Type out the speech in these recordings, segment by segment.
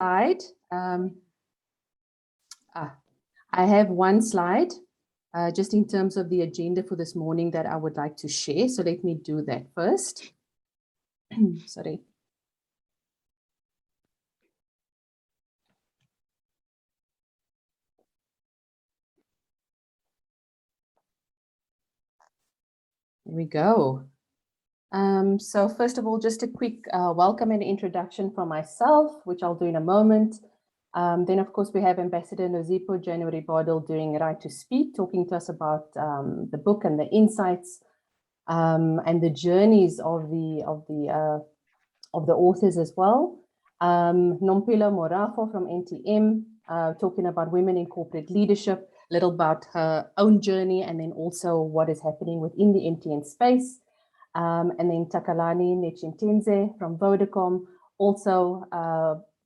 slide. I have one slide just in terms of the agenda for this morning that I would like to share. So let me do that first. Sorry. Here we go. So first of all, just a quick welcome and introduction from myself, which I'll do in a moment. Then, of course, we have Ambassador Nozipho January-Bardill doing Right to Speak, talking to us about the book and the insights and the journeys of the authors as well. Nompilo Morafo from NTM, talking about women in corporate leadership, a little about her own journey, and then also what is happening within the MTN space. And then Takalani Netshitenzhe from Vodacom, also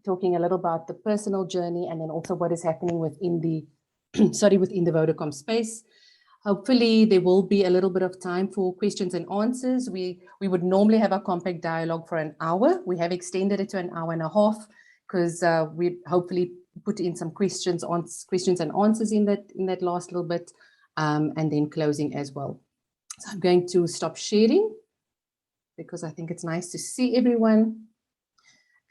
talking a little about the personal journey, and then also what is happening within the within the Vodacom space. Hopefully there will be a little bit of time for questions and answers. We would normally have a compact dialogue for an hour. We have extended it to an hour and a half because we hopefully put in some questions and answers in that last little bit, and then closing as well. So I'm going to stop sharing because I think it's nice to see everyone.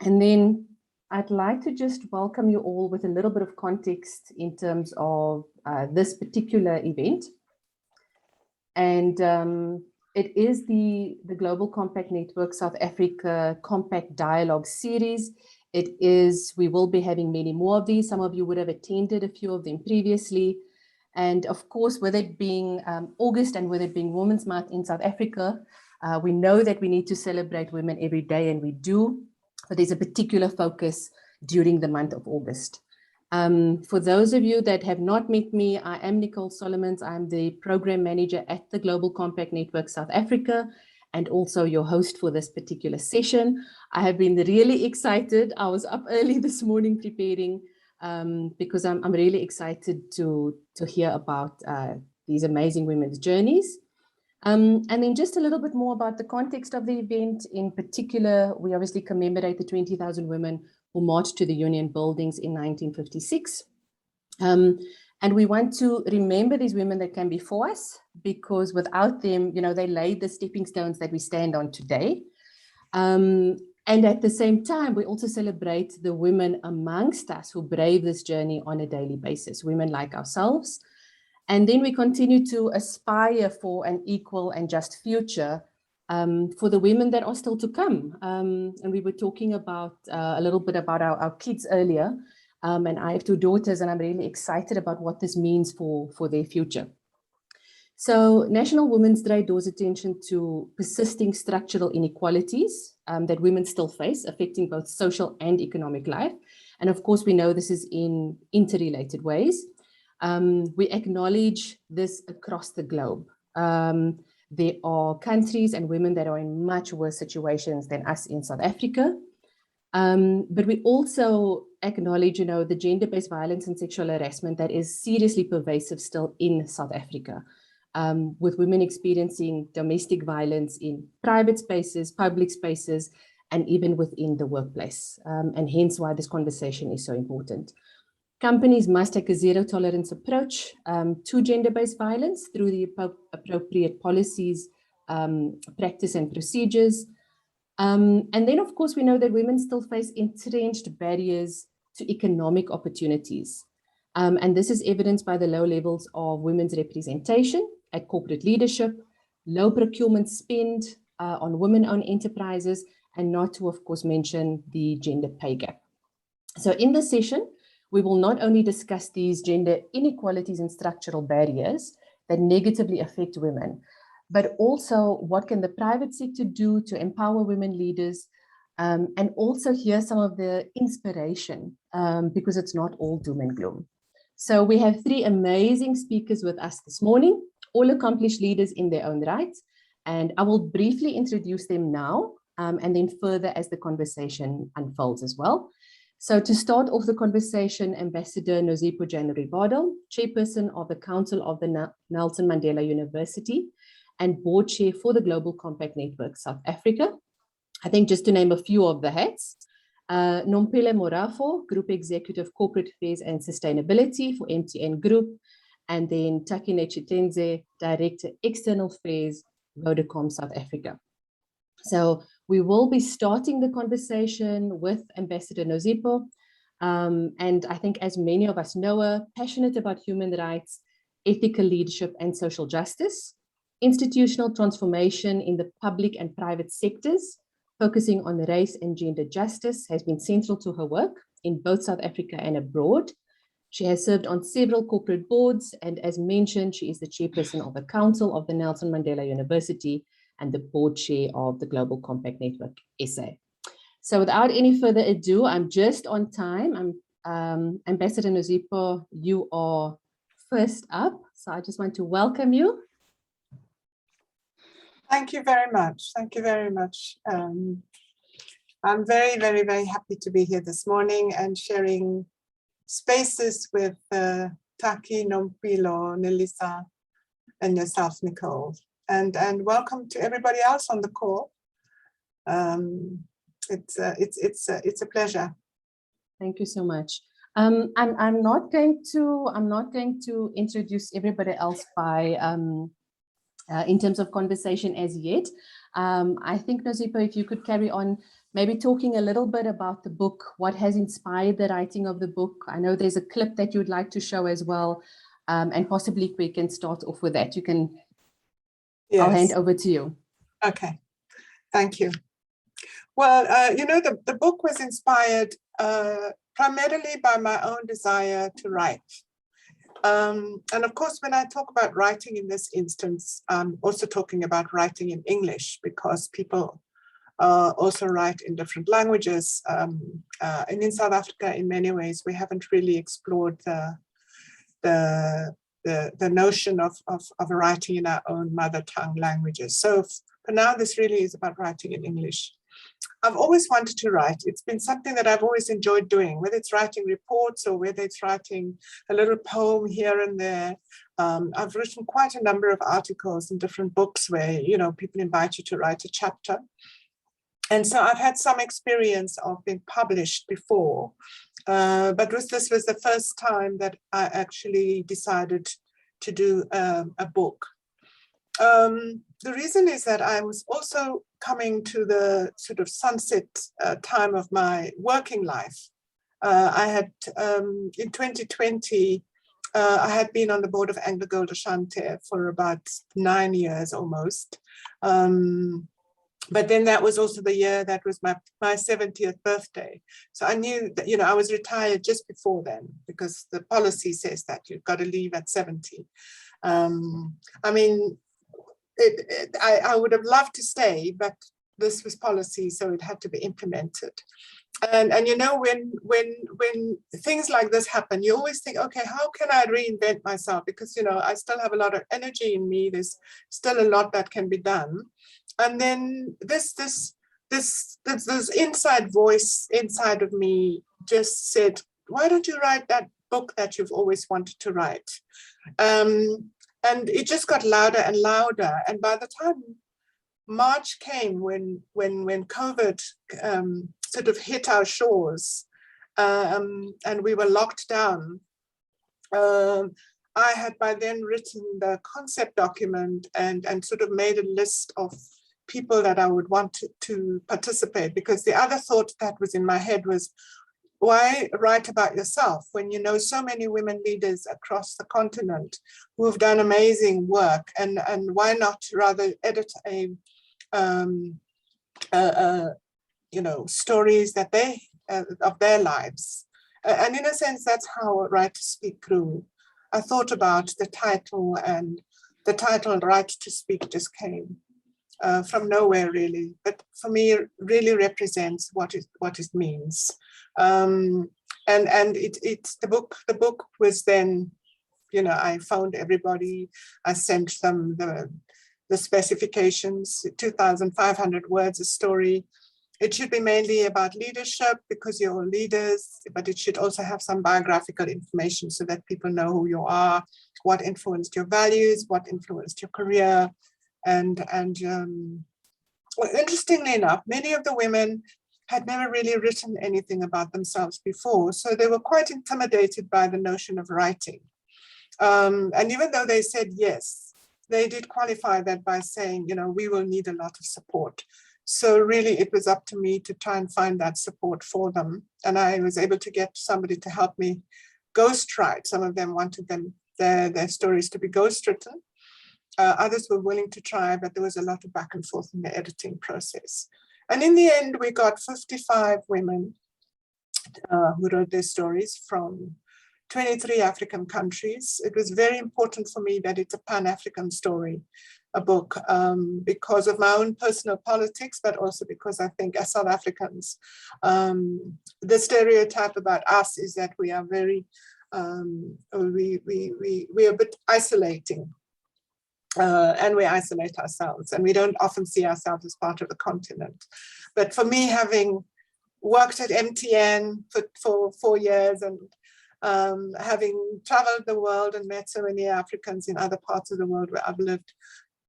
And then I'd like to just welcome you all with a little bit of context in terms of this particular event. And it is the Global Compact Network South Africa Compact Dialogue Series. We will be having many more of these. Some of you would have attended a few of them previously. And of course, with it being August and with it being Women's Month in South Africa, we know that we need to celebrate women every day, and we do. But there's a particular focus during the month of August. For those of you that have not met me, I am Nicole Solomons. I'm the program manager at the Global Compact Network South Africa, and also your host for this particular session. I have been really excited. I was up early this morning preparing because I'm really excited to hear about these amazing women's journeys. And then just a little bit more about the context of the event. In particular, we obviously commemorate the 20,000 women who marched to the Union buildings in 1956. And we want to remember these women that came before us, because without them, they laid the stepping stones that we stand on today. And at the same time, we also celebrate the women amongst us who brave this journey on a daily basis, women like ourselves. And then we continue to aspire for an equal and just future for the women that are still to come. And we were talking about a little bit about our kids earlier. And I have two daughters, and I'm really excited about what this means for their future. So National Women's Day draws attention to persisting structural inequalities that women still face, affecting both social and economic life. And of course, we know this is in interrelated ways. We acknowledge this across the globe. There are countries and women that are in much worse situations than us in South Africa. But we also acknowledge, the gender-based violence and sexual harassment that is seriously pervasive still in South Africa, with women experiencing domestic violence in private spaces, public spaces, and even within the workplace. And hence why this conversation is so important. Companies must take a zero-tolerance approach to gender-based violence through the appropriate policies, practice, and procedures. And then, of course, we know that women still face entrenched barriers to economic opportunities. And this is evidenced by the low levels of women's representation at corporate leadership, low procurement spend on women-owned enterprises, and not to, of course, mention the gender pay gap. So in this session, we will not only discuss these gender inequalities and structural barriers that negatively affect women, but also what can the private sector do to empower women leaders, and also hear some of the inspiration, because it's not all doom and gloom. So we have three amazing speakers with us this morning, all accomplished leaders in their own right, and I will briefly introduce them now, and then further as the conversation unfolds as well. So to start off the conversation, Ambassador Nozipho January-Bardill, Chairperson of the Council of the Nelson Mandela University and Board Chair for the Global Compact Network South Africa. I think just to name a few of the hats. Nompilo Morafo, Group Executive Corporate Affairs and Sustainability for MTN Group, and then Taki Netshitenzhe, Director External Affairs, Vodacom South Africa. So we will be starting the conversation with Ambassador Nozipho. And I think, as many of us know her, passionate about human rights, ethical leadership, and social justice, institutional transformation in the public and private sectors, focusing on race and gender justice, has been central to her work in both South Africa and abroad. She has served on several corporate boards, and as mentioned, she is the chairperson of the Council of the Nelson Mandela University and the board chair of the Global Compact Network SA. So without any further ado, I'm just on time. Ambassador Nozipho, you are first up. So I just want to welcome you. Thank you very much. Thank you very much. I'm very, very, very happy to be here this morning and sharing spaces with Taki, Nompilo, Nelisa, and yourself, Nicole. And welcome to everybody else on the call. It's a pleasure. Thank you so much. I'm not going to introduce everybody else by in terms of conversation as yet. I think, Nozipho, if you could carry on, maybe talking a little bit about the book, what has inspired the writing of the book. I know there's a clip that you'd like to show as well, and possibly we can start off with that. You can, yes. I'll hand over to you. Okay, thank you. Well, you know, the book was inspired primarily by my own desire to write. And of course, when I talk about writing in this instance, I'm also talking about writing in English, because people also write in different languages. And in South Africa, in many ways, we haven't really explored the notion of writing in our own mother tongue languages. So for now, this really is about writing in English. I've always wanted to write. It's been something that I've always enjoyed doing, whether it's writing reports or whether it's writing a little poem here and there. I've written quite a number of articles in different books where, you know, people invite you to write a chapter. And so I've had some experience of being published before, but this was the first time that I actually decided to do a book. The reason is that I was also coming to the sort of sunset time of my working life. I had, in 2020, I had been on the board of AngloGold Ashanti for about 9 years almost. But then that was also the year that was my 70th birthday. So I knew that, you know, I was retired just before then, because the policy says that you've got to leave at 70. I mean, I would have loved to stay, but this was policy, so it had to be implemented. And you know, when things like this happen, you always think, okay, how can I reinvent myself? Because, you know, I still have a lot of energy in me. There's still a lot that can be done. And then this inside voice inside of me just said, why don't you write that book that you've always wanted to write? And it just got louder and louder. And by the time March came, when COVID sort of hit our shores, and we were locked down, I had by then written the concept document and sort of made a list of people that I would want to participate, because the other thought that was in my head was, why write about yourself when you know so many women leaders across the continent who have done amazing work, and why not rather edit you know, stories that they of their lives. And in a sense, that's how Right to Speak grew. I thought about the title, and the title Right to Speak just came from nowhere really, but for me it really represents what it means. And the book was then, you know, I found everybody, I sent them the specifications, 2,500 words a story. It should be mainly about leadership because you're leaders, but it should also have some biographical information so that people know who you are, what influenced your values, what influenced your career. And well, interestingly enough, many of the women had never really written anything about themselves before. So they were quite intimidated by the notion of writing. And even though they said yes, they did qualify that by saying, we will need a lot of support. So really it was up to me to try and find that support for them. And I was able to get somebody to help me ghostwrite. Some of them wanted their stories to be ghostwritten. Others were willing to try, but there was a lot of back and forth in the editing process. And in the end, we got 55 women who wrote their stories from 23 African countries. It was very important for me that it's a Pan-African story, a book, because of my own personal politics, but also because I think as South Africans, the stereotype about us is that we are very, we are a bit isolating. And we isolate ourselves, and we don't often see ourselves as part of the continent. But for me, having worked at MTN for 4 years and having traveled the world and met so many Africans in other parts of the world where I've lived,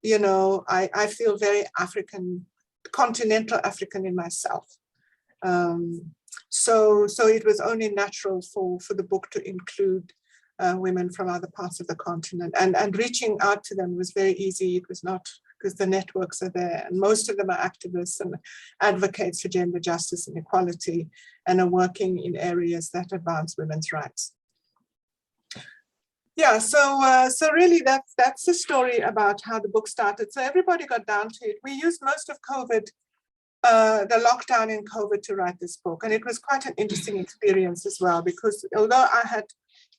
I feel very African, continental African in myself. So it was only natural for the book to include women from other parts of the continent, and reaching out to them was very easy. It was not, because the networks are there, and most of them are activists and advocates for gender justice and equality, and are working in areas that advance women's rights. Yeah, so really that's the story about how the book started. So everybody got down to it. We used most of COVID, the lockdown in COVID, to write this book, and it was quite an interesting experience as well, because although I had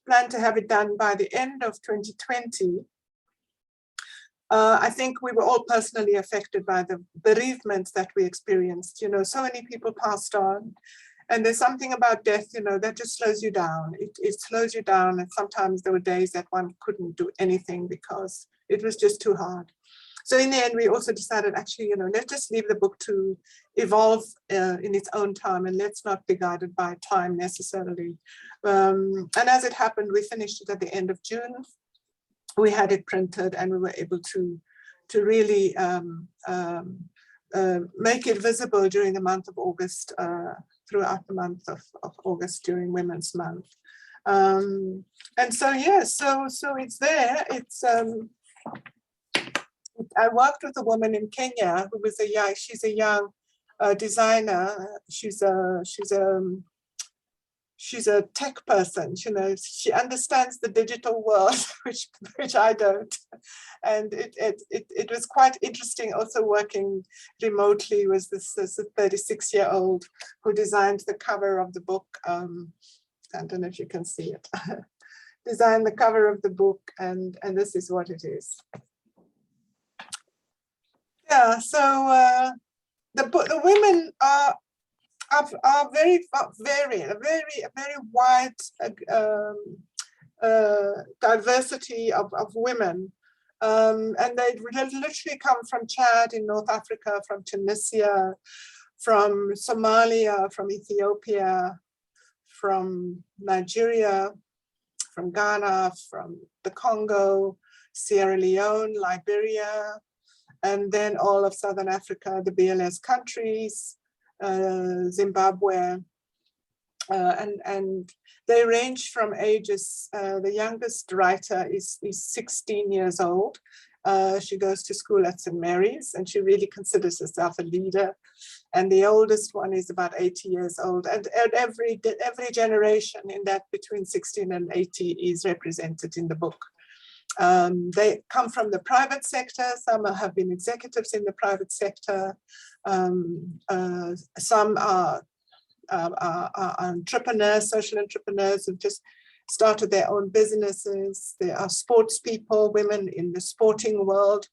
planned to have it done by the end of 2020, I think we were all personally affected by the bereavements that we experienced. So many people passed on, and there's something about death, that just slows you down. It slows you down, and sometimes there were days that one couldn't do anything because it was just too hard. So in the end, we also decided, actually, let's just leave the book to evolve in its own time, and let's not be guided by time necessarily. And as it happened, we finished it at the end of June. We had it printed, and we were able to really make it visible during the month of August, throughout the month of August during Women's Month. And so, yeah, so it's there. It's I worked with a woman in Kenya who was she's a young designer. She's a tech person, she understands the digital world, which I don't. And it was quite interesting also working remotely with this 36-year-old who designed the cover of the book. I don't know if you can see it. Designed the cover of the book, and this is what it is. Yeah, so the women are very varied, a very wide diversity of women, and they literally come from Chad in North Africa, from Tunisia, from Somalia, from Ethiopia, from Nigeria, from Ghana, from the Congo, Sierra Leone, Liberia, and then all of Southern Africa, the BLS countries, Zimbabwe, and they range from ages. The youngest writer is 16 years old. She goes to school at St. Mary's, and she really considers herself a leader. And the oldest one is about 80 years old. And every generation in that between 16 and 80 is represented in the book. They come from the private sector. Some have been executives in the private sector. Some are entrepreneurs, social entrepreneurs who've just started their own businesses. There are sports people, women in the sporting world,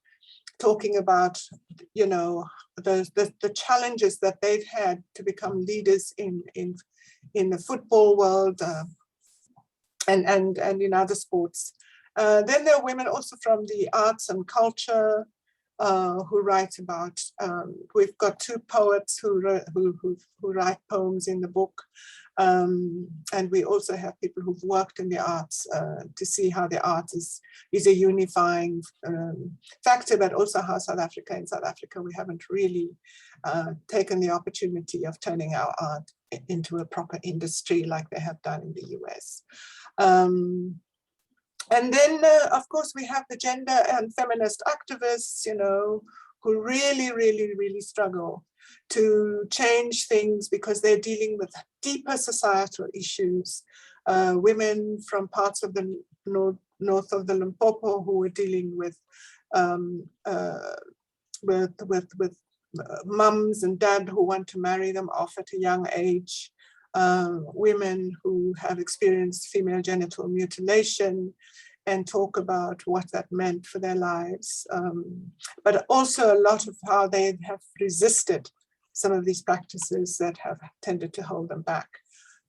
talking about, the challenges that they've had to become leaders in the football world and in other sports. Then there are women also from the arts and culture, who write about, we've got two poets who write poems in the book. And we also have people who've worked in the arts to see how the art is a unifying factor, but also how in South Africa, we haven't really taken the opportunity of turning our art into a proper industry like they have done in the US. And then, of course, we have the gender and feminist activists, you know, who really struggle to change things because they're dealing with deeper societal issues. Women from parts of the north of the Limpopo who are dealing with mums and dad who want to marry them off at a young age. Women who have experienced female genital mutilation and talk about what that meant for their lives, but also a lot of how they have resisted some of these practices that have tended to hold them back.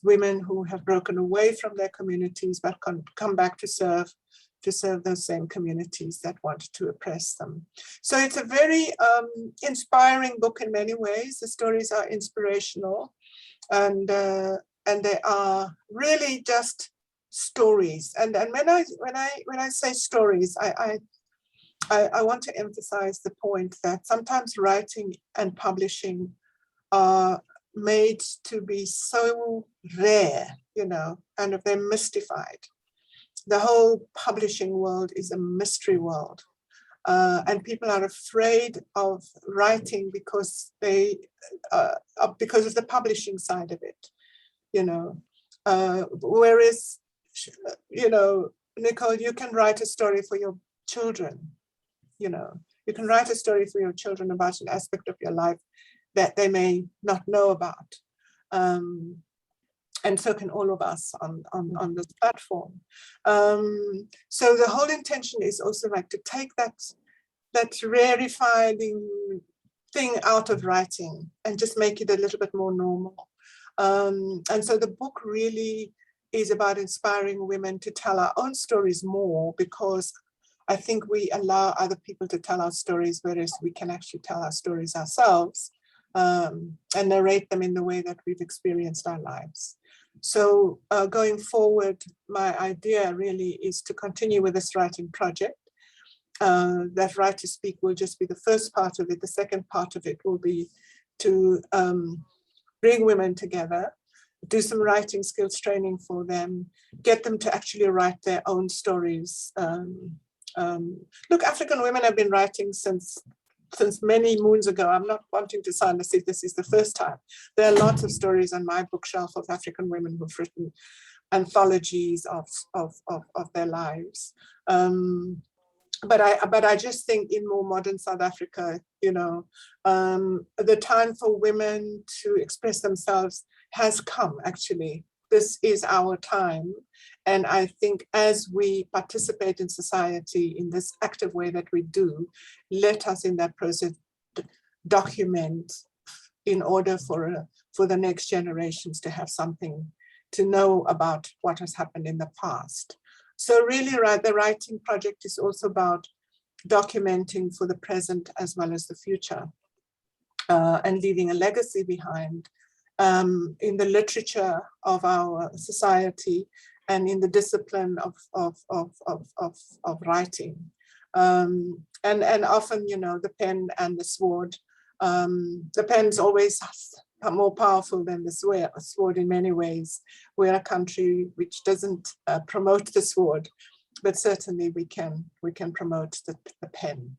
Women who have broken away from their communities but come back to serve those same communities that wanted to oppress them. So it's a very inspiring book in many ways. The stories are inspirational, and they are really just stories. And when I say stories, I want to emphasize the point that sometimes writing and publishing are made to be so rare, you know, and they're mystified. The whole publishing world is a mystery world. And people are afraid of writing because because of the publishing side of it, you know. Whereas, you know, Nicole, you can write a story for your children, you know. You can write a story for your children about an aspect of your life that they may not know about. And so can all of us on this platform. So the whole intention is also like to take that rarefied thing out of writing and just make it a little bit more normal. And so the book really is about inspiring women to tell our own stories more, because I think we allow other people to tell our stories, whereas we can actually tell our stories ourselves and narrate them in the way that we've experienced our lives. So going forward, my idea really is to continue with this writing project. That Right to Speak will just be the first part of it. The second part of it will be to bring women together, do some writing skills training for them, get them to actually write their own stories. Look, African women have been writing since many moons ago. I'm not wanting to sound as if this is the first time. There are lots of stories on my bookshelf of African women who've written anthologies of their lives. But I just think in more modern South Africa, you know, the time for women to express themselves has come, actually. This is our time. And I think as we participate in society in this active way that we do, let us in that process document in order for the next generations to have something to know about what has happened in the past. So really, the writing project is also about documenting for the present as well as the future, and leaving a legacy behind in the literature of our society and in the discipline of writing. And often, you know, the pen and the sword, the pen's always more powerful than the sword in many ways. We're a country which doesn't promote the sword, but certainly we can promote the pen.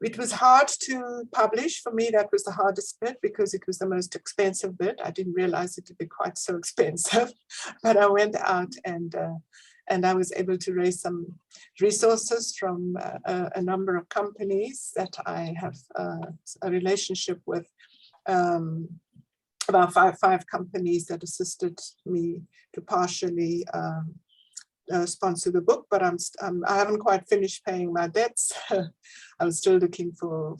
It was hard to publish. For me, that was the hardest bit because it was the most expensive bit. I didn't realize it would be quite so expensive, but I went out and I was able to raise some resources from a number of companies that I have a relationship with, about five companies that assisted me to partially sponsor the book, but I haven't quite finished paying my debts. I'm still looking for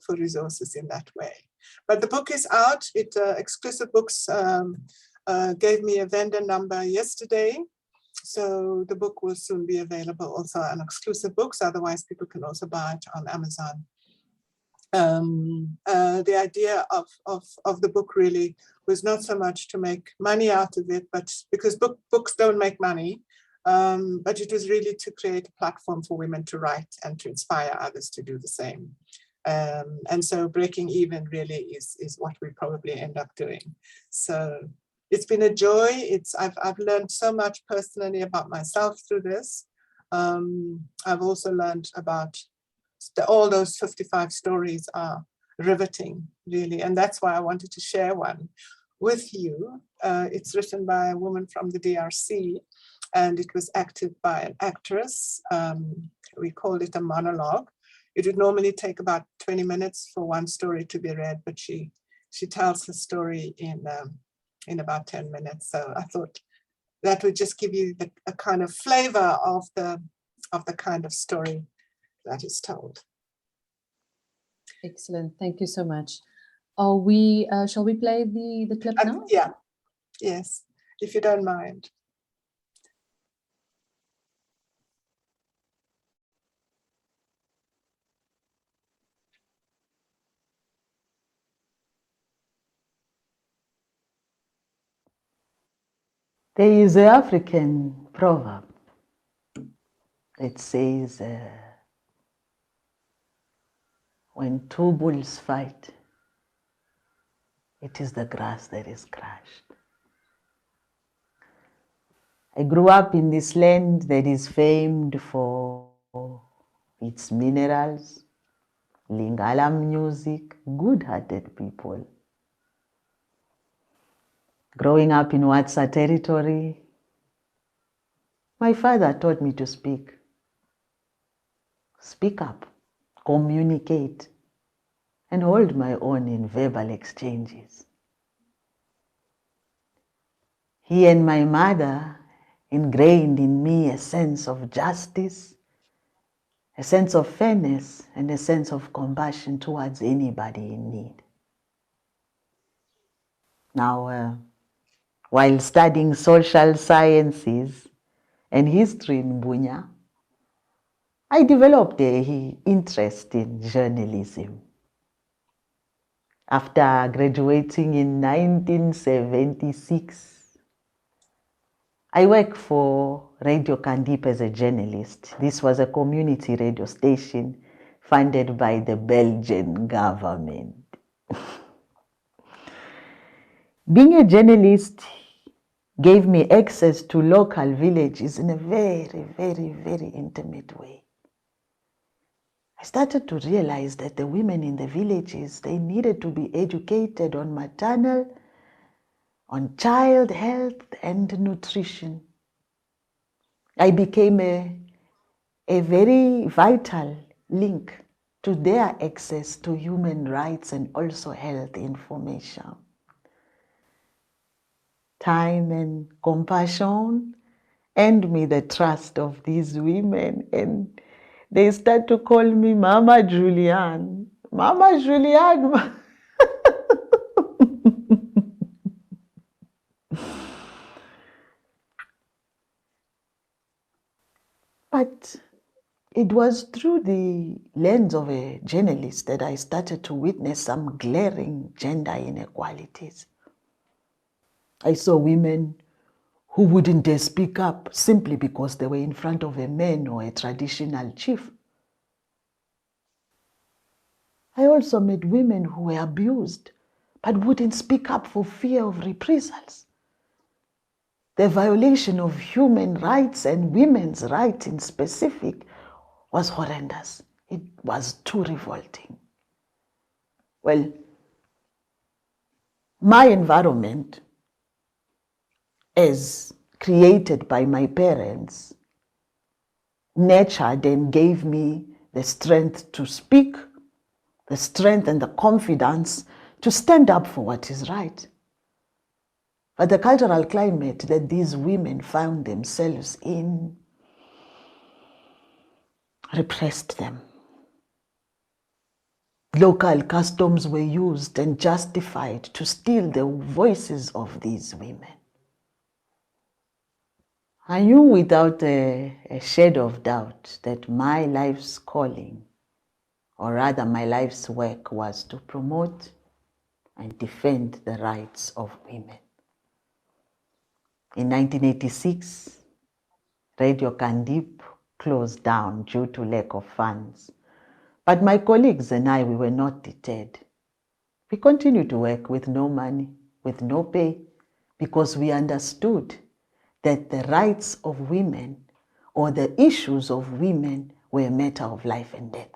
resources in that way. But the book is out. Exclusive Books gave me a vendor number yesterday. So the book will soon be available also on exclusive books. Otherwise, people can also buy it on Amazon. The idea of the book really was not so much to make money out of it, but because books don't make money, but it was really to create a platform for women to write and to inspire others to do the same. And so breaking even really is what we probably end up doing. So it's been a joy. I've learned so much personally about myself through this. I've also learned about all those 55 stories are riveting, really. And that's why I wanted to share one with you. It's written by a woman from the DRC, and it was acted by an actress. We called it a monologue. It would normally take about 20 minutes for one story to be read, but she tells her story in about 10 minutes. So I thought that would just give you a kind of flavor of the kind of story that is told. Excellent. Thank you so much. Shall we play the clip now? Yeah. Yes, if you don't mind. There is an African proverb that says, when two bulls fight, it is the grass that is crushed. I grew up in this land that is famed for its minerals, Lingala music, good-hearted people. Growing up in Watsa territory, my father taught me to speak. Speak up, communicate, and hold my own in verbal exchanges. He and my mother ingrained in me a sense of justice, a sense of fairness, and a sense of compassion towards anybody in need. Now, while studying social sciences and history in Bunya, I developed an interest in journalism. After graduating in 1976, I worked for Radio Kandip as a journalist. This was a community radio station funded by the Belgian government. Being a journalist gave me access to local villages in a very, very, very intimate way. I started to realize that the women in the villages, they needed to be educated on maternal, on child health and nutrition. I became a very vital link to their access to human rights and also health information. Time and compassion earned me the trust of these women, and they start to call me Mama Julianne. Mama Julianne. But it was through the lens of a journalist that I started to witness some glaring gender inequalities. I saw women who wouldn't dare speak up simply because they were in front of a man or a traditional chief. I also met women who were abused but wouldn't speak up for fear of reprisals. The violation of human rights and women's rights in specific was horrendous. It was too revolting. Well, my environment, as created by my parents, nurtured and gave me the strength to speak, the strength and the confidence to stand up for what is right. But the cultural climate that these women found themselves in repressed them. Local customs were used and justified to steal the voices of these women. I knew without a shadow of doubt that my life's calling, or rather my life's work, was to promote and defend the rights of women. In 1986, Radio Kandip closed down due to lack of funds. But my colleagues and I, we were not deterred. We continued to work with no money, with no pay, because we understood that the rights of women or the issues of women were a matter of life and death.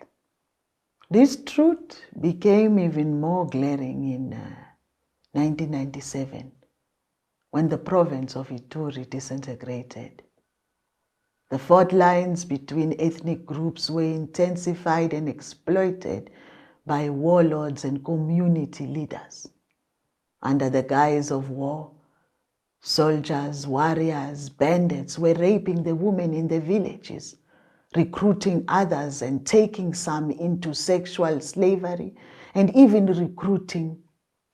This truth became even more glaring in 1997 when the province of Ituri disintegrated. The fault lines between ethnic groups were intensified and exploited by warlords and community leaders. Under the guise of war, soldiers, warriors, bandits were raping the women in the villages, recruiting others and taking some into sexual slavery, and even recruiting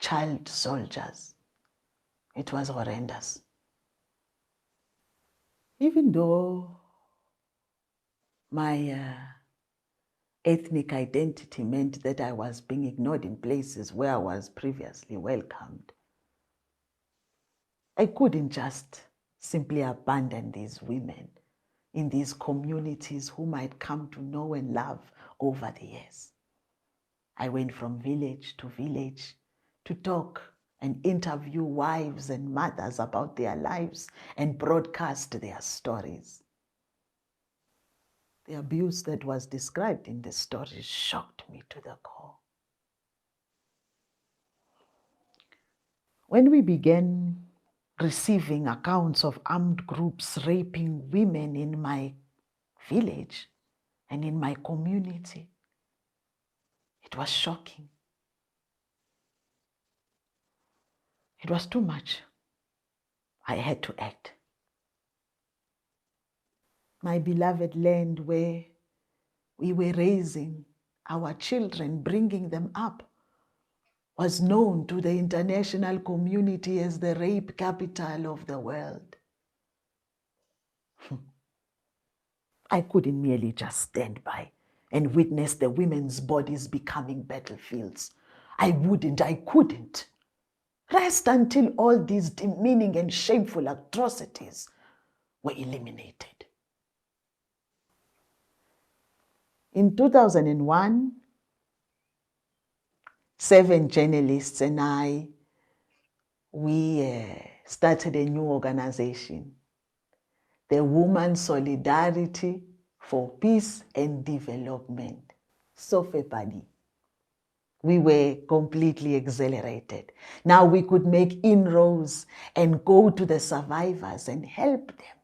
child soldiers. It was horrendous. Even though my ethnic identity meant that I was being ignored in places where I was previously welcomed, I couldn't just simply abandon these women in these communities whom I'd come to know and love over the years. I went from village to talk and interview wives and mothers about their lives and broadcast their stories. The abuse that was described in the stories shocked me to the core. When we began receiving accounts of armed groups raping women in my village and in my community, it was shocking. It was too much. I had to act. My beloved land where we were raising our children, bringing them up, was known to the international community as the rape capital of the world. I couldn't merely just stand by and witness the women's bodies becoming battlefields. I couldn't rest until all these demeaning and shameful atrocities were eliminated. In 2001, 7 journalists and I, we started a new organization, the Women Solidarity for Peace and Development, SOFEPADI. We were completely exhilarated. Now we could make inroads and go to the survivors and help them.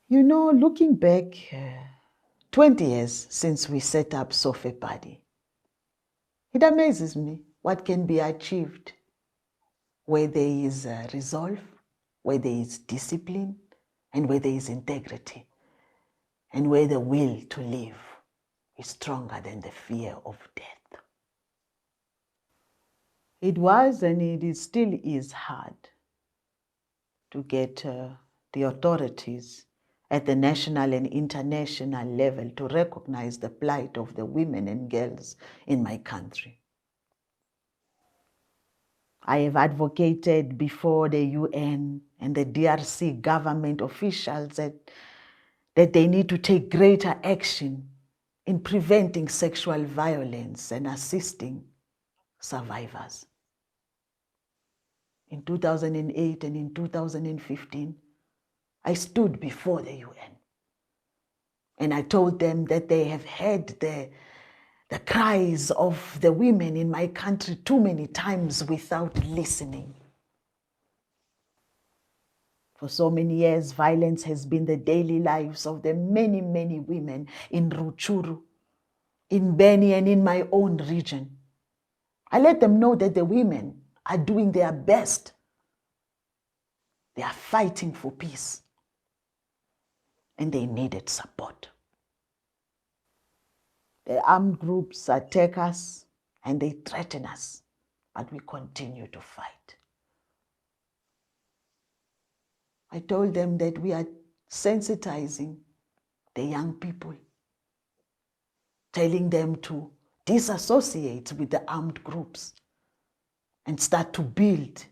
You know, looking back, 20 years since we set up SOFEPADI, it amazes me what can be achieved where there is resolve, where there is discipline, and where there is integrity, and where the will to live is stronger than the fear of death. It was and it still is hard to get the authorities at the national and international level to recognize the plight of the women and girls in my country. I have advocated before the UN and the DRC government officials that they need to take greater action in preventing sexual violence and assisting survivors. In 2008 and in 2015, I stood before the UN and I told them that they have heard the cries of the women in my country too many times without listening. For so many years, violence has been the daily lives of the many, many women in Rutshuru, in Beni, and in my own region. I let them know that the women are doing their best. They are fighting for peace, and they needed support. The armed groups attack us and they threaten us, but we continue to fight. I told them that we are sensitizing the young people, telling them to disassociate with the armed groups and start to build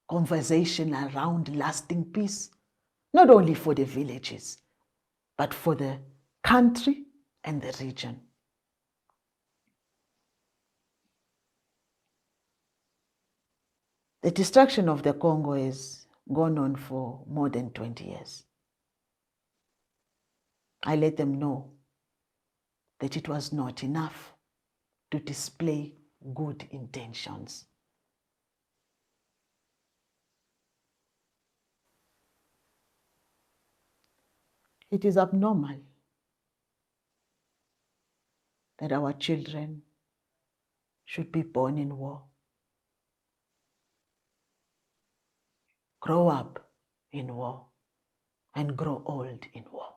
conversation around lasting peace, not only for the villages, but for the country and the region. The destruction of the Congo has gone on for more than 20 years. I let them know that it was not enough to display good intentions. It is abnormal that our children should be born in war, grow up in war, and grow old in war.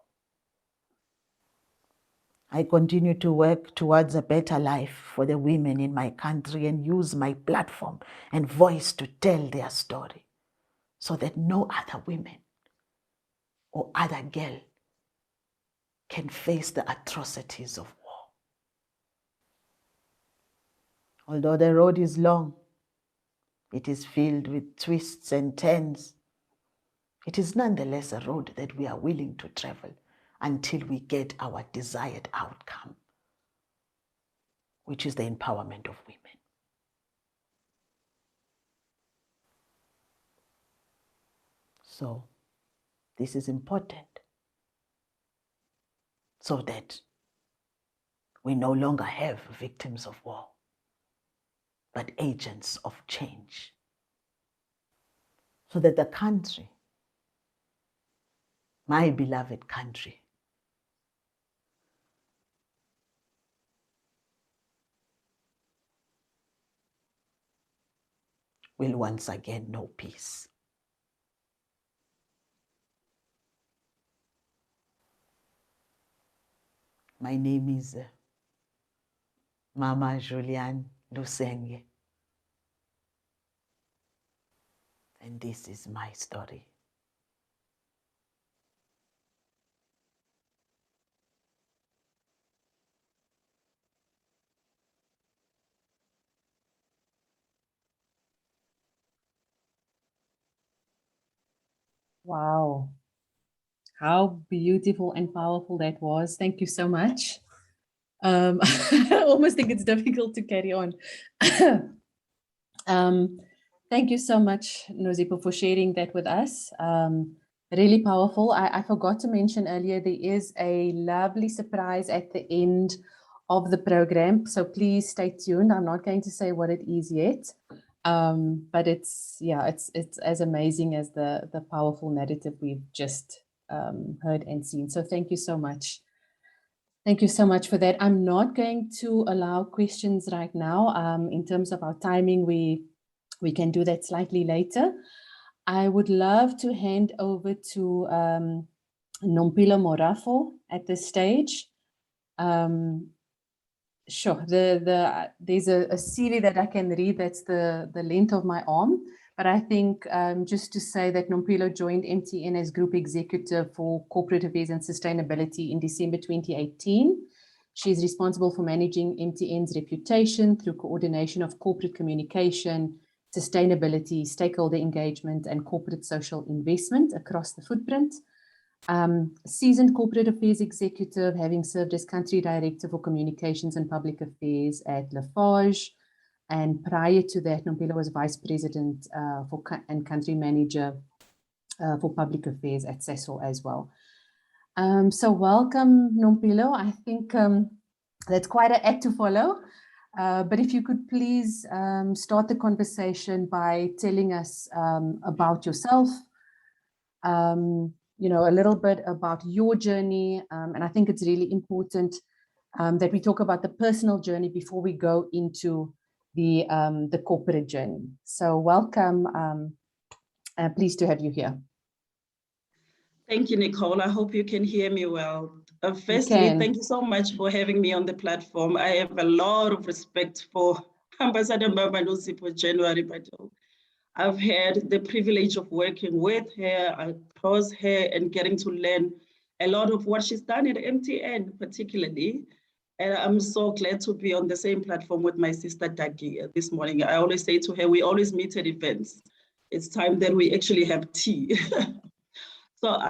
I continue to work towards a better life for the women in my country and use my platform and voice to tell their story so that no other women or other girl can face the atrocities of war. Although the road is long, it is filled with twists and turns, it is nonetheless a road that we are willing to travel until we get our desired outcome, which is the empowerment of women. So this is important so that we no longer have victims of war, but agents of change. So that the country, my beloved country, will once again know peace. My name is Mama Juliane Lusenge, and this is my story. Wow. How beautiful and powerful that was. Thank you so much. I almost think it's difficult to carry on. Thank you so much, Nozipho, for sharing that with us. Really powerful. I forgot to mention earlier, there is a lovely surprise at the end of the program. So please stay tuned. I'm not going to say what it is yet. But it's as amazing as the powerful narrative we've just heard and seen. So thank you so much. Thank you so much for that. I'm not going to allow questions right now. In terms of our timing, we can do that slightly later. I would love to hand over to Nompilo Morafo at this stage. Sure, there's a CV that I can read that's the length of my arm, but I think just to say that Nompilo joined MTN as Group Executive for Corporate Affairs and Sustainability in December 2018. She's responsible for managing MTN's reputation through coordination of corporate communication, sustainability, stakeholder engagement, and corporate social investment across the footprint. Seasoned corporate affairs executive, having served as country director for communications and public affairs at Lafarge. And prior to that, Nompilo was vice president and country manager for public affairs at Sasol as well. So welcome, Nompilo. I think that's quite an act to follow. But if you could please start the conversation by telling us about yourself, a little bit about your journey. And I think it's really important that we talk about the personal journey before we go into the corporate journey. So welcome. Pleased to have you here. Thank you, Nicole. I hope you can hear me well. Firstly, thank you so much for having me on the platform. I have a lot of respect for Ambassador Nozipho January-Bardill. I've had the privilege of working with her, across her, and getting to learn a lot of what she's done at MTN particularly. And I'm so glad to be on the same platform with my sister Taki this morning. I always say to her, we always meet at events. It's time that we actually have tea. So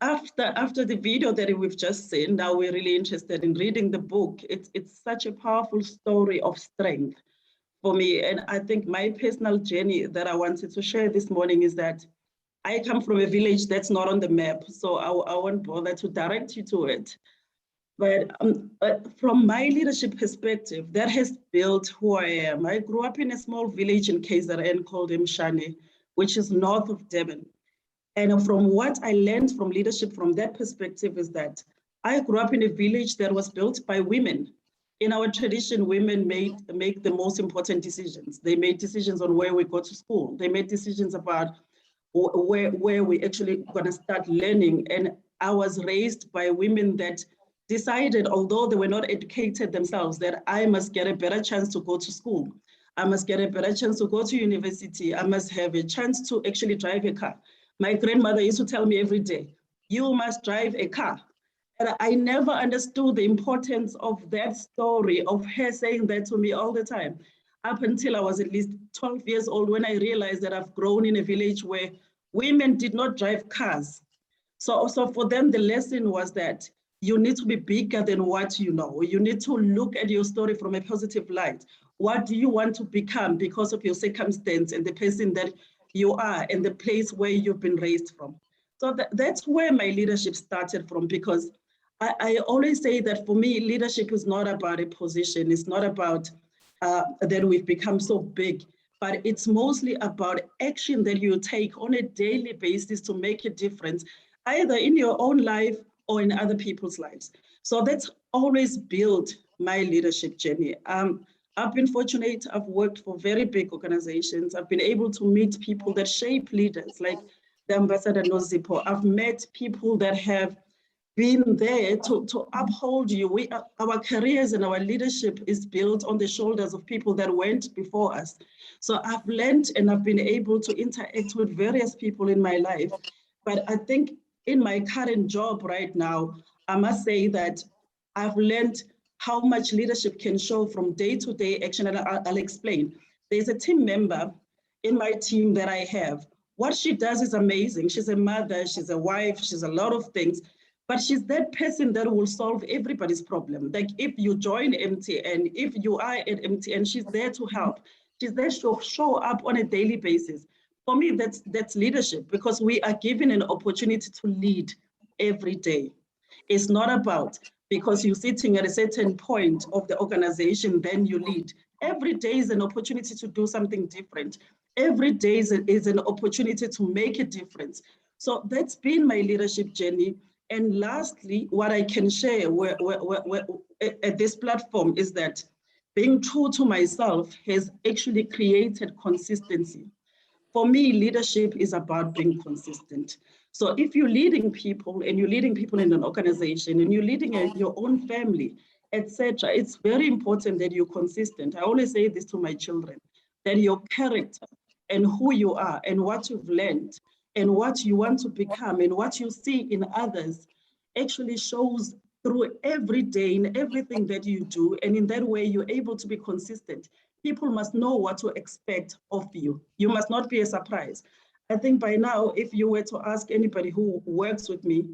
after the video that we've just seen, now we're really interested in reading the book. It's such a powerful story of strength for me. And I think my personal journey that I wanted to share this morning is that I come from a village that's not on the map, so I won't bother to direct you to it. But from my leadership perspective, that has built who I am. I grew up in a small village in KZN called Mshane, which is north of Durban. And from what I learned from leadership from that perspective is that I grew up in a village that was built by women. In our tradition, women make the most important decisions. They made decisions on where we go to school. They made decisions about where we actually gonna start learning. And I was raised by women that decided, although they were not educated themselves, that I must get a better chance to go to school. I must get a better chance to go to university. I must have a chance to actually drive a car. My grandmother used to tell me every day, you must drive a car. And I never understood the importance of that story, of her saying that to me all the time, up until I was at least 12 years old, when I realized that I've grown in a village where women did not drive cars. So for them, the lesson was that you need to be bigger than what you know. You need to look at your story from a positive light. What do you want to become because of your circumstance and the person that you are and the place where you've been raised from? So that's where my leadership started from, because I always say that for me, leadership is not about a position. It's not about that we've become so big, but it's mostly about action that you take on a daily basis to make a difference, either in your own life or in other people's lives. So that's always built my leadership journey. I've been fortunate. I've worked for very big organizations. I've been able to meet people that shape leaders, like the Ambassador Nozipho. I've met people that have been there to uphold you. Our careers and our leadership is built on the shoulders of people that went before us. So I've learned and I've been able to interact with various people in my life. But I think in my current job right now, I must say that I've learned how much leadership can show from day-to-day action, and I'll explain. There's a team member in my team that I have. What she does is amazing. She's a mother, she's a wife, she's a lot of things, but she's that person that will solve everybody's problem. Like if you join MTN, if you are at MTN, she's there to help. She's there to show up on a daily basis. For me, that's leadership, because we are given an opportunity to lead every day. It's not about because you're sitting at a certain point of the organization, then you lead. Every day is an opportunity to do something different. Every day is an opportunity to make a difference. So that's been my leadership journey. And lastly, what I can share at this platform is that being true to myself has actually created consistency. For me, leadership is about being consistent. So if you're leading people and you're leading people in an organization and you're leading your own family, etc., it's very important that you're consistent. I always say this to my children, that your character and who you are and what you've learned and what you want to become and what you see in others actually shows through every day in everything that you do. And in that way, you're able to be consistent. People must know what to expect of you. You must not be a surprise. I think by now, if you were to ask anybody who works with me,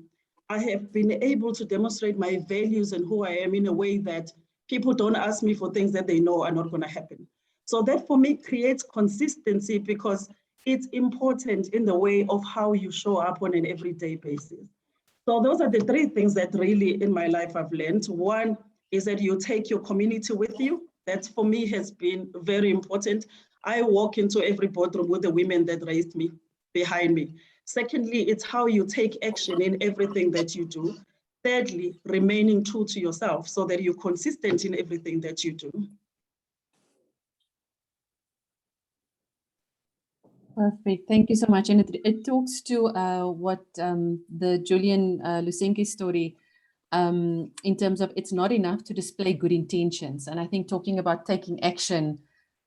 I have been able to demonstrate my values and who I am in a way that people don't ask me for things that they know are not going to happen. So that for me creates consistency, because it's important in the way of how you show up on an everyday basis. So those are the three things that really in my life I've learned. One is that you take your community with you. That for me has been very important. I walk into every boardroom with the women that raised me behind me. Secondly, it's how you take action in everything that you do. Thirdly, remaining true to yourself so that you're consistent in everything that you do. Perfect. Thank you so much. And it talks to what the Julian Lusenke story in terms of it's not enough to display good intentions. And I think talking about taking action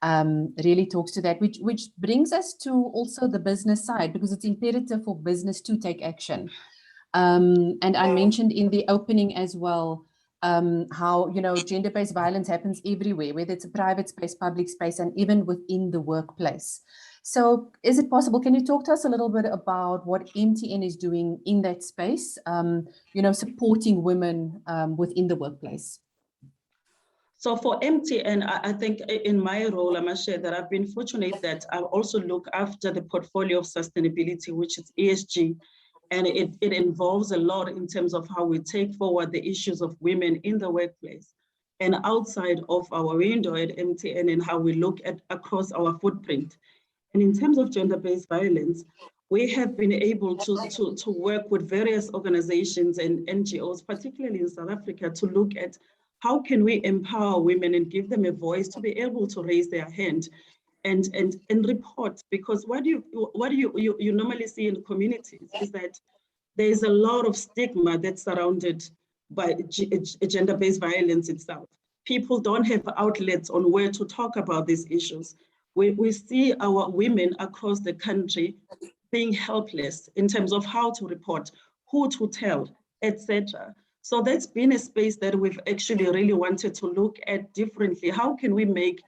really talks to that, which brings us to also the business side, because it's imperative for business to take action. And I mentioned in the opening as well, how, you know, gender-based violence happens everywhere, whether it's a private space, public space, and even within the workplace. So is it possible, can you talk to us a little bit about what MTN is doing in that space, you know, supporting women within the workplace? So for MTN, I think in my role, I must share that I've been fortunate that I also look after the portfolio of sustainability, which is ESG. And it involves a lot in terms of how we take forward the issues of women in the workplace and outside of our window at MTN, and how we look at across our footprint. And in terms of gender-based violence, we have been able to work with various organizations and NGOs, particularly in South Africa, to look at how can we empower women and give them a voice to be able to raise their hand and report. Because what you normally see in communities is that there is a lot of stigma that's surrounded by gender-based violence itself. People don't have outlets on where to talk about these issues. We see our women across the country being helpless in terms of how to report, who to tell, etc. So that's been a space that we've actually really wanted to look at differently. How can we make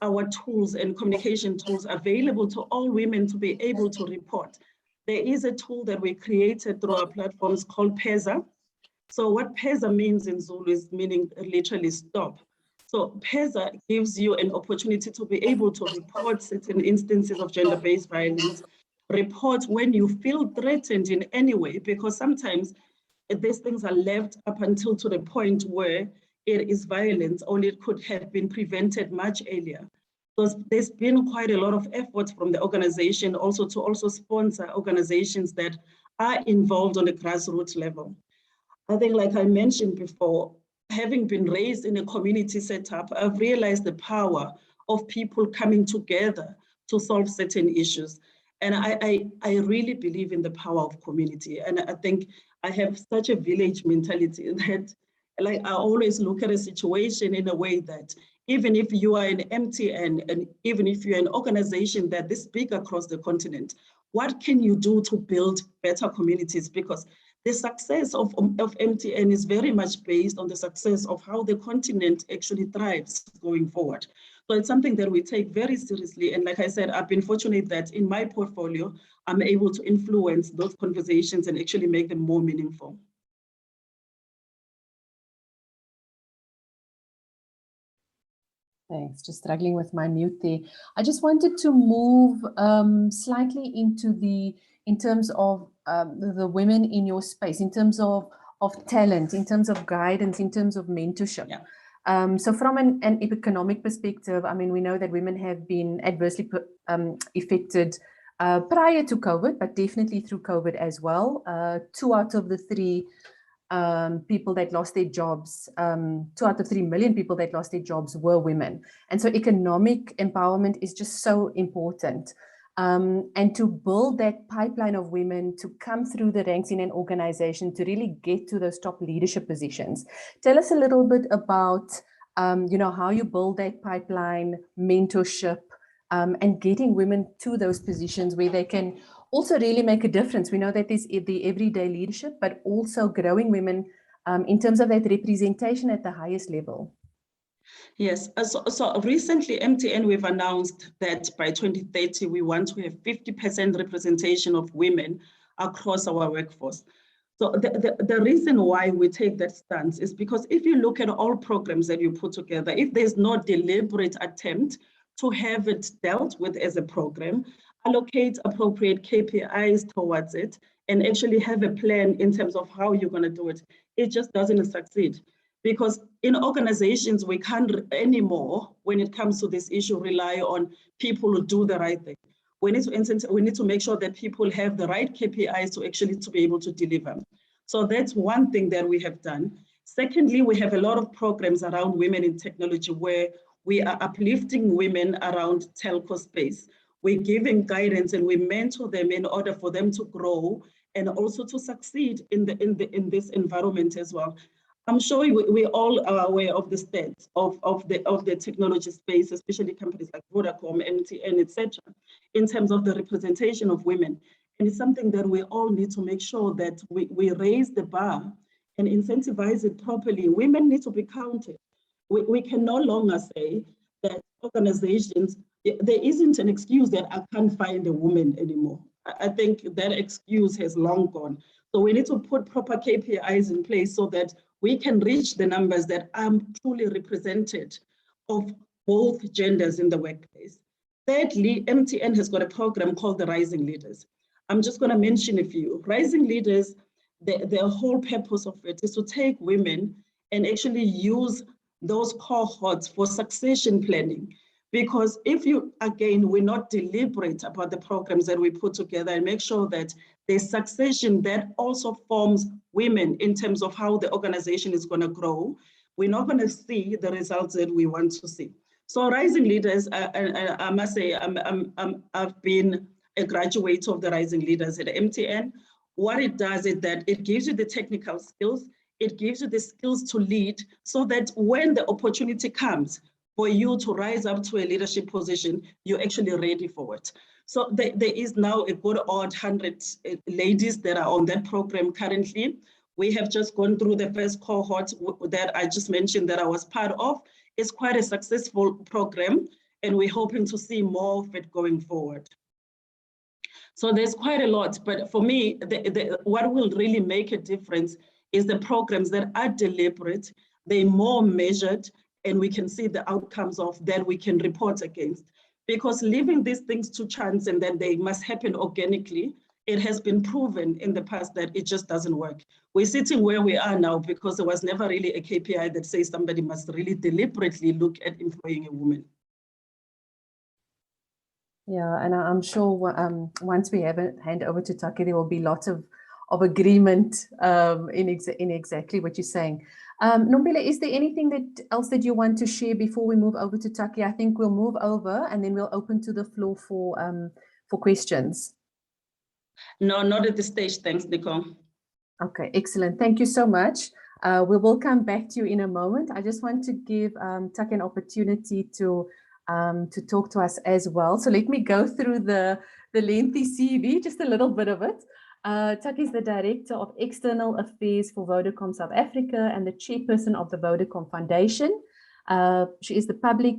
our tools and communication tools available to all women to be able to report? There is a tool that we created through our platforms called PEZA. So what PEZA means in Zulu is meaning literally stop. So PEZA gives you an opportunity to be able to report certain instances of gender-based violence, report when you feel threatened in any way, because sometimes these things are left up until to the point where it is violence, only it could have been prevented much earlier. So there's been quite a lot of efforts from the organization also to sponsor organizations that are involved on the grassroots level. I think, like I mentioned before, having been raised in a community setup, I've realized the power of people coming together to solve certain issues. And I really believe in the power of community. And I think I have such a village mentality that, like, I always look at a situation in a way that even if you are an MTN and even if you're an organization that is big across the continent, what can you do to build better communities? Because the success of MTN is very much based on the success of how the continent actually thrives going forward. So it's something that we take very seriously. And like I said, I've been fortunate that in my portfolio, I'm able to influence those conversations and actually make them more meaningful. Thanks, just struggling with my mute there. I just wanted to move slightly into in terms of the women in your space, in terms of talent, in terms of guidance, in terms of mentorship. Yeah. So from an economic perspective, I mean, we know that women have been adversely affected prior to COVID, but definitely through COVID as well. 2 out of the 3 people that lost their jobs, 2 out of 3 million people that lost their jobs were women. And so economic empowerment is just so important. And to build that pipeline of women to come through the ranks in an organization to really get to those top leadership positions. Tell us a little bit about, you know, how you build that pipeline, mentorship, and getting women to those positions where they can also really make a difference. We know that there's the everyday leadership, but also growing women in terms of that representation at the highest level. Yes, so recently MTN, we've announced that by 2030, we want to have 50% representation of women across our workforce. So the reason why we take that stance is because if you look at all programs that you put together, if there's no deliberate attempt to have it dealt with as a program, allocate appropriate KPIs towards it, and actually have a plan in terms of how you're going to do it, it just doesn't succeed. Because in organizations, we can't anymore, when it comes to this issue, rely on people who do the right thing. We need to make sure that people have the right KPIs to actually to be able to deliver. So that's one thing that we have done. Secondly, we have a lot of programs around women in technology where we are uplifting women around telco space. We're giving guidance and we mentor them in order for them to grow and also to succeed in this environment as well. I'm sure we all are aware of the stats of the technology space, especially companies like Vodacom, MTN, etc., in terms of the representation of women. And it's something that we all need to make sure that we raise the bar and incentivize it properly. Women need to be counted. We can no longer say that organizations, there isn't an excuse that I can't find a woman anymore. I think that excuse has long gone. So we need to put proper KPIs in place so that we can reach the numbers that are truly represented of both genders in the workplace. Thirdly, MTN has got a program called the Rising Leaders. I'm just going to mention a few. Rising Leaders, the whole purpose of it is to take women and actually use those cohorts for succession planning. Because if we're not deliberate about the programs that we put together and make sure that there's succession that also forms women in terms of how the organization is going to grow, we're not going to see the results that we want to see. So Rising Leaders, I must say, I've been a graduate of the Rising Leaders at MTN. What it does is that it gives you the technical skills, it gives you the skills to lead so that when the opportunity comes for you to rise up to a leadership position, you're actually ready for it. So there is now a good odd 100 ladies that are on that program currently. We have just gone through the first cohort that I just mentioned that I was part of. It's quite a successful program, and we're hoping to see more of it going forward. So there's quite a lot, but for me, what will really make a difference is the programs that are deliberate, they're more measured, and we can see the outcomes of that we can report against. Because leaving these things to chance and then they must happen organically, it has been proven in the past that it just doesn't work. We're sitting where we are now because there was never really a KPI that says somebody must really deliberately look at employing a woman. Yeah, and I'm sure once we have a hand over to Taki, there will be lots of agreement in exactly what you're saying. Nompilo, is there anything else that you want to share before we move over to Taki? I think we'll move over and then we'll open to the floor for questions. No, not at this stage. Thanks, Nicole. Okay, excellent. Thank you so much. We will come back to you in a moment. I just want to give Taki an opportunity to talk to us as well. So let me go through the lengthy CV, just a little bit of it. Taki is the Director of External Affairs for Vodacom South Africa and the Chairperson of the Vodacom Foundation. She is the Public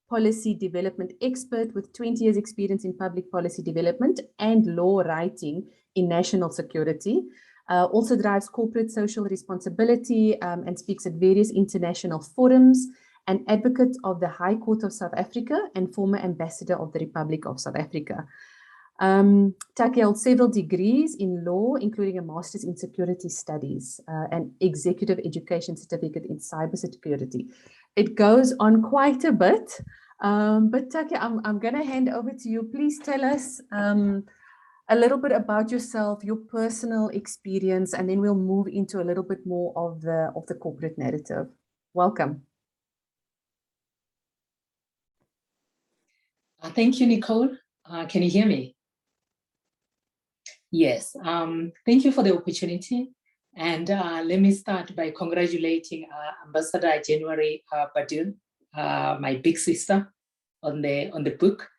Policy Development Expert with 20 years experience in public policy development and law writing in national security. Also drives corporate social responsibility and speaks at various international forums, an advocate of the High Court of South Africa and former Ambassador of the Republic of South Africa. Taki held several degrees in law, including a Master's in Security Studies and Executive Education Certificate in Cybersecurity. It goes on quite a bit, but Taki, I'm going to hand over to you. Please tell us a little bit about yourself, your personal experience, and then we'll move into a little bit more of the corporate narrative. Welcome. Thank you, Nicole. Can you hear me? Yes, thank you for the opportunity. And let me start by congratulating Ambassador January-Bardill, my big sister, on the book.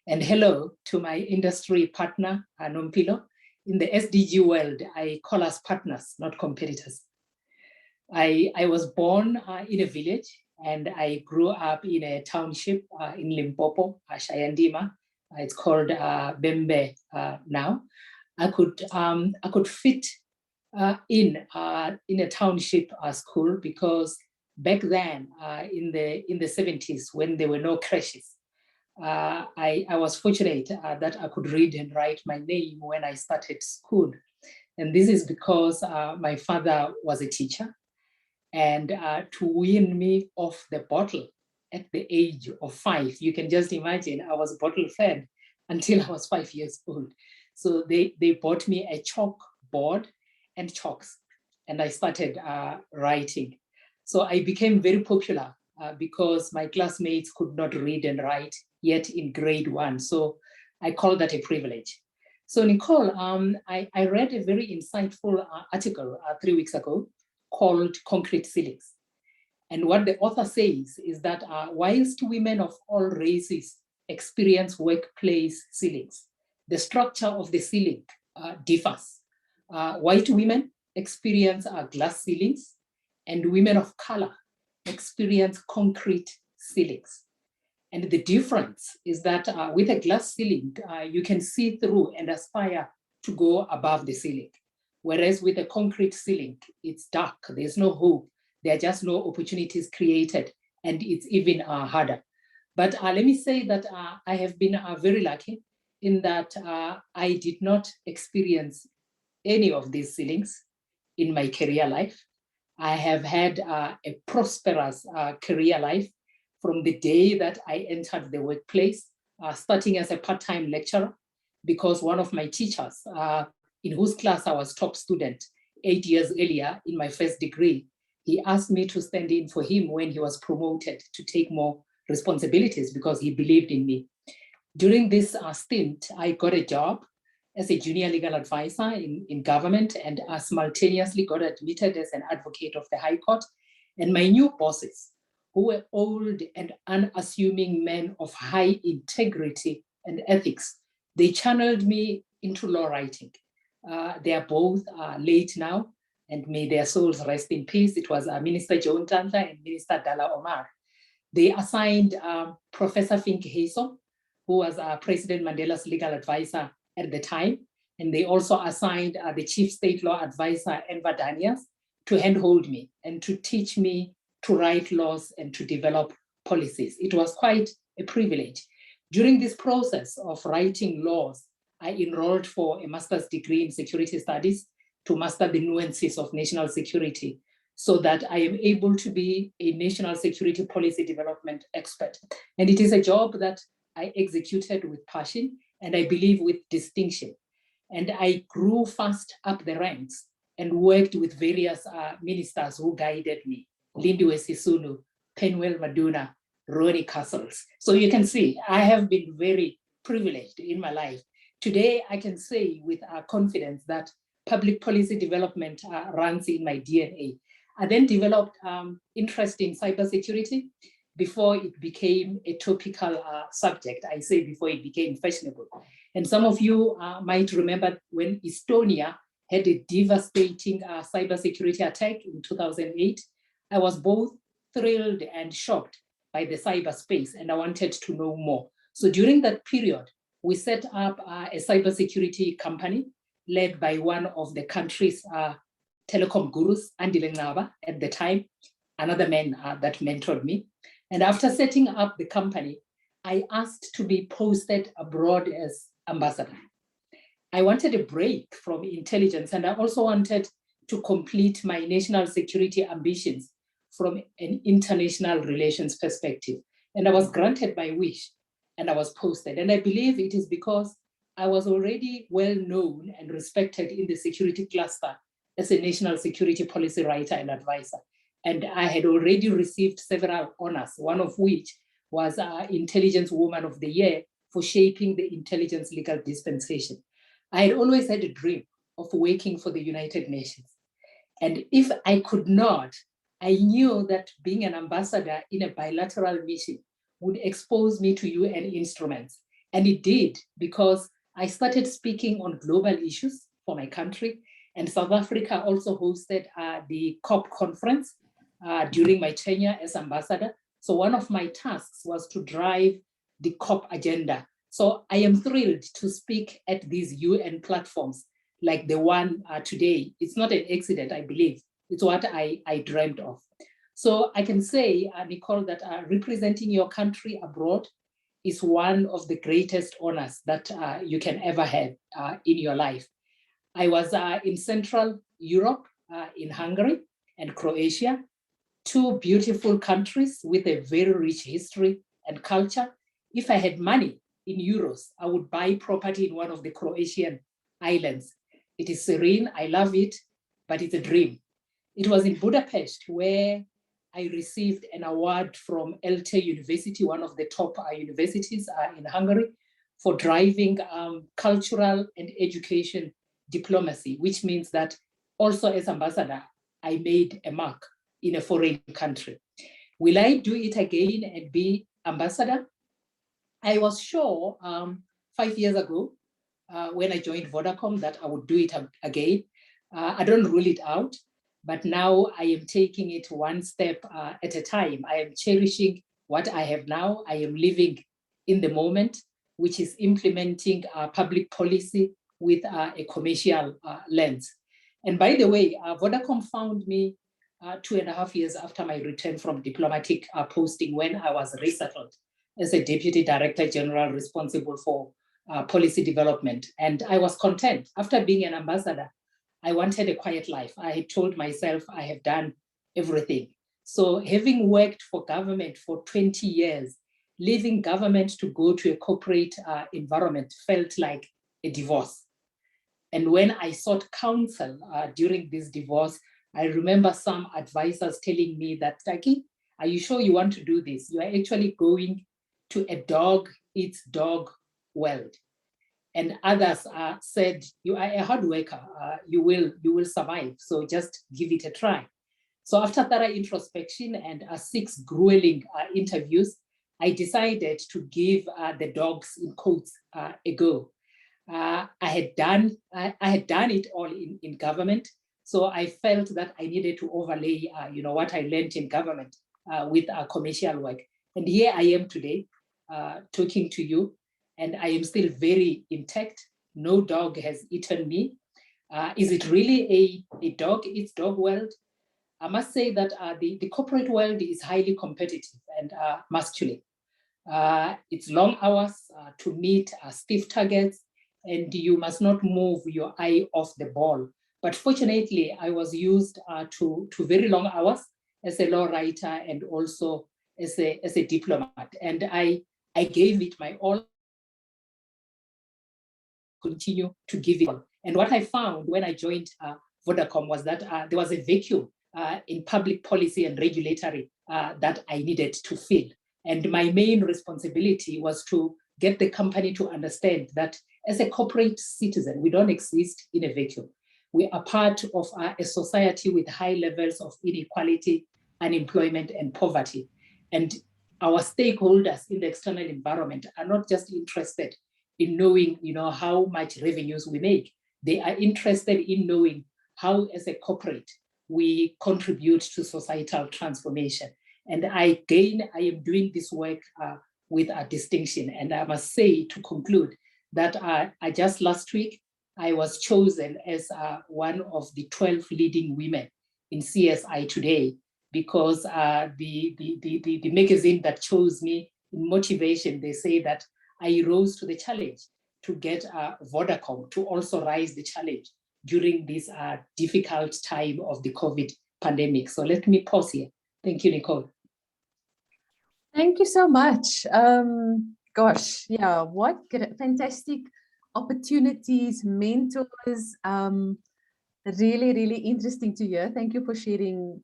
And hello to my industry partner, Nompilo. In the SDG world, I call us partners, not competitors. I was born in a village and I grew up in a township in Limpopo, Shayandima. It's called Bembe now. I could fit in a township school because back then in the 70s when there were no creches, I was fortunate that I could read and write my name when I started school. And this is because my father was a teacher. And to wean me off the bottle at the age of 5, you can just imagine I was bottle fed until I was 5 years old. So they bought me a chalkboard and chalks, and I started writing. So I became very popular because my classmates could not read and write yet in grade 1. So I call that a privilege. So Nicole, I read a very insightful article 3 weeks ago called concrete ceilings. And what the author says is that whilst women of all races experience workplace ceilings, the structure of the ceiling differs. White women experience glass ceilings, and women of color experience concrete ceilings. And the difference is that with a glass ceiling, you can see through and aspire to go above the ceiling. Whereas with a concrete ceiling, it's dark, there's no hope, there are just no opportunities created, and it's even harder. But let me say that I have been very lucky in that I did not experience any of these ceilings in my career life. I have had a prosperous career life from the day that I entered the workplace, starting as a part-time lecturer, because one of my teachers, in whose class I was top student 8 years earlier in my first degree, he asked me to stand in for him when he was promoted to take more responsibilities because he believed in me. During this stint, I got a job as a junior legal advisor in government, and simultaneously got admitted as an advocate of the High Court. And my new bosses, who were old and unassuming men of high integrity and ethics, they channeled me into law writing. They are both late now, and may their souls rest in peace. It was Minister Nozipho and Minister Dala Omar. They assigned Professor Finke Heso, who was President Mandela's legal advisor at the time, and they also assigned the Chief State Law Advisor, Enver Daniels, to handhold me and to teach me to write laws and to develop policies. It was quite a privilege. During this process of writing laws, I enrolled for a master's degree in security studies to master the nuances of national security, so that I am able to be a national security policy development expert. And it is a job that I executed with passion, and I believe with distinction. And I grew fast up the ranks and worked with various ministers who guided me: Lindiwe Sisulu, Penwell Maduna, Ronnie Castles. So you can see, I have been very privileged in my life. Today, I can say with confidence that public policy development runs in my DNA. I then developed interest in cybersecurity before it became a topical subject. I say before it became fashionable. And some of you might remember when Estonia had a devastating cybersecurity attack in 2008. I was both thrilled and shocked by the cyberspace, and I wanted to know more. So during that period, we set up a cybersecurity company led by one of the country's telecom gurus, Andile Ngaba, at the time, another man that mentored me. And after setting up the company, I asked to be posted abroad as ambassador. I wanted a break from intelligence, and I also wanted to complete my national security ambitions from an international relations perspective. And I was granted my wish, and I was posted. And I believe it is because I was already well known and respected in the security cluster as a national security policy writer and advisor. And I had already received several honors, one of which was Intelligence Woman of the Year for shaping the intelligence legal dispensation. I had always had a dream of working for the United Nations. And if I could not, I knew that being an ambassador in a bilateral mission would expose me to UN instruments. And it did, because I started speaking on global issues for my country. And South Africa also hosted the COP conference during my tenure as ambassador. So one of my tasks was to drive the COP agenda. So I am thrilled to speak at these UN platforms like the one today. It's not an accident, I believe. It's what I dreamt of. So I can say, Nicole, that representing your country abroad is one of the greatest honors that you can ever have in your life. I was in Central Europe, in Hungary and Croatia, two beautiful countries with a very rich history and culture. If I had money in euros, I would buy property in one of the Croatian islands. It is serene, I love it, but it's a dream. It was in Budapest where I received an award from ELTE University, one of the top universities in Hungary, for driving cultural and education diplomacy, which means that also as ambassador, I made a mark in a foreign country. Will I do it again and be ambassador? I was sure 5 years ago when I joined Vodacom that I would do it again. I don't rule it out, but now I am taking it one step at a time. I am cherishing what I have now. I am living in the moment, which is implementing public policy with a commercial lens. And by the way, Vodacom found me 2.5 years after my return from diplomatic posting when I was resettled as a Deputy Director General responsible for policy development. And I was content. After being an ambassador, I wanted a quiet life. I had told myself I have done everything. So having worked for government for 20 years, leaving government to go to a corporate environment felt like a divorce. And when I sought counsel during this divorce, I remember some advisors telling me that, Taki, are you sure you want to do this? You are actually going to a dog eats dog world. And others said, you are a hard worker, you will survive, so just give it a try. So after thorough introspection and 6 grueling interviews, I decided to give the dogs in quotes a go. I had done it all in government, so I felt that I needed to overlay what I learned in government with commercial work. And here I am today talking to you, and I am still very intact. No dog has eaten me. Is it really a dog eats dog world? I must say that the corporate world is highly competitive and masculine. It's long hours to meet stiff targets, and you must not move your eye off the ball. But fortunately, I was used to very long hours as a law writer and also as a diplomat. And I gave it my all, continue to give it all. And what I found when I joined Vodacom was that there was a vacuum in public policy and regulatory that I needed to fill. And my main responsibility was to get the company to understand that as a corporate citizen, we don't exist in a vacuum. We are part of a society with high levels of inequality, unemployment, and poverty. And our stakeholders in the external environment are not just interested in knowing, how much revenues we make. They are interested in knowing how, as a corporate, we contribute to societal transformation. And I am doing this work with a distinction. And I must say, to conclude, that I just last week, I was chosen as one of the 12 leading women in CSI Today, because the magazine that chose me in motivation, they say that I rose to the challenge to get Vodacom to also rise the challenge during this difficult time of the COVID pandemic. So let me pause here. Thank you, Nicole. Thank you so much. Gosh, yeah, what fantastic opportunities, mentors. Really, really interesting to hear. Thank you for sharing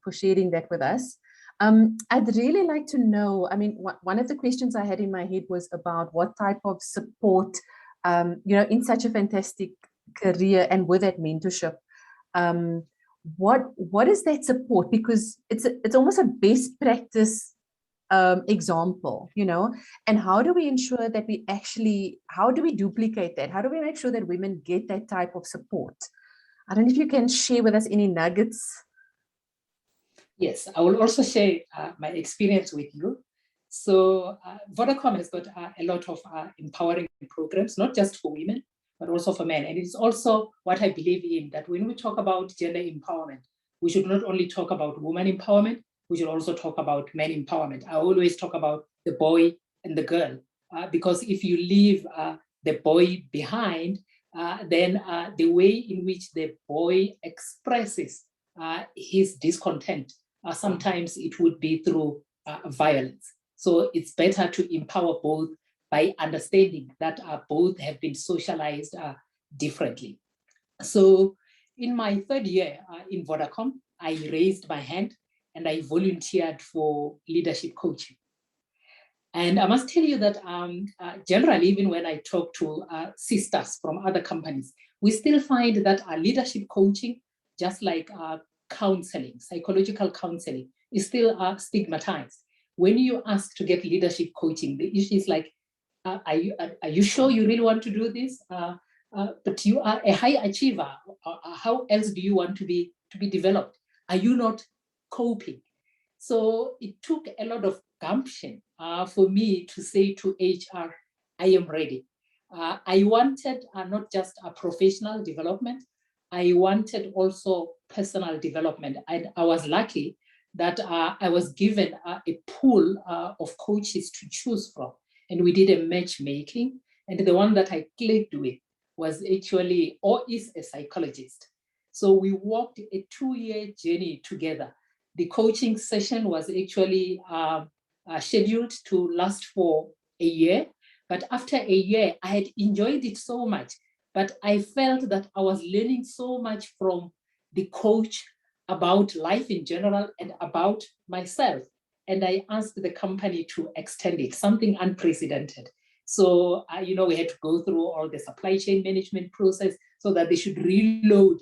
that with us. I'd really like to know, one of the questions I had in my head was about what type of support, in such a fantastic career and with that mentorship, what is that support? Because it's almost a best practice example, and how do we ensure that how do we duplicate that? How do we make sure that women get that type of support? I don't know if you can share with us any nuggets. Yes, I will also share my experience with you. So Vodacom has got a lot of empowering programs, not just for women, but also for men. And it's also what I believe in, that when we talk about gender empowerment, we should not only talk about women empowerment, we should also talk about men empowerment. I always talk about the boy and the girl, because if you leave the boy behind, then the way in which the boy expresses his discontent, sometimes it would be through violence. So it's better to empower both by understanding that both have been socialized differently. So in my 3rd year in Vodacom, I raised my hand and I volunteered for leadership coaching. And I must tell you that generally, even when I talk to sisters from other companies, we still find that leadership coaching, just like counseling, psychological counseling, is still stigmatized. When you ask to get leadership coaching, the issue is like, are you sure you really want to do this? But you are a high achiever. How else do you want to be developed? Are you not coping? So it took a lot of gumption for me to say to HR, I am ready. I wanted not just a professional development, I wanted also personal development. And I was lucky that I was given a pool of coaches to choose from. And we did a matchmaking. And the one that I clicked with was actually, or is a psychologist. So we walked a 2-year journey together. The coaching session was actually scheduled to last for a year. But after a year, I had enjoyed it so much. But I felt that I was learning so much from the coach about life in general and about myself. And I asked the company to extend it, something unprecedented. So, we had to go through all the supply chain management process so that they should reload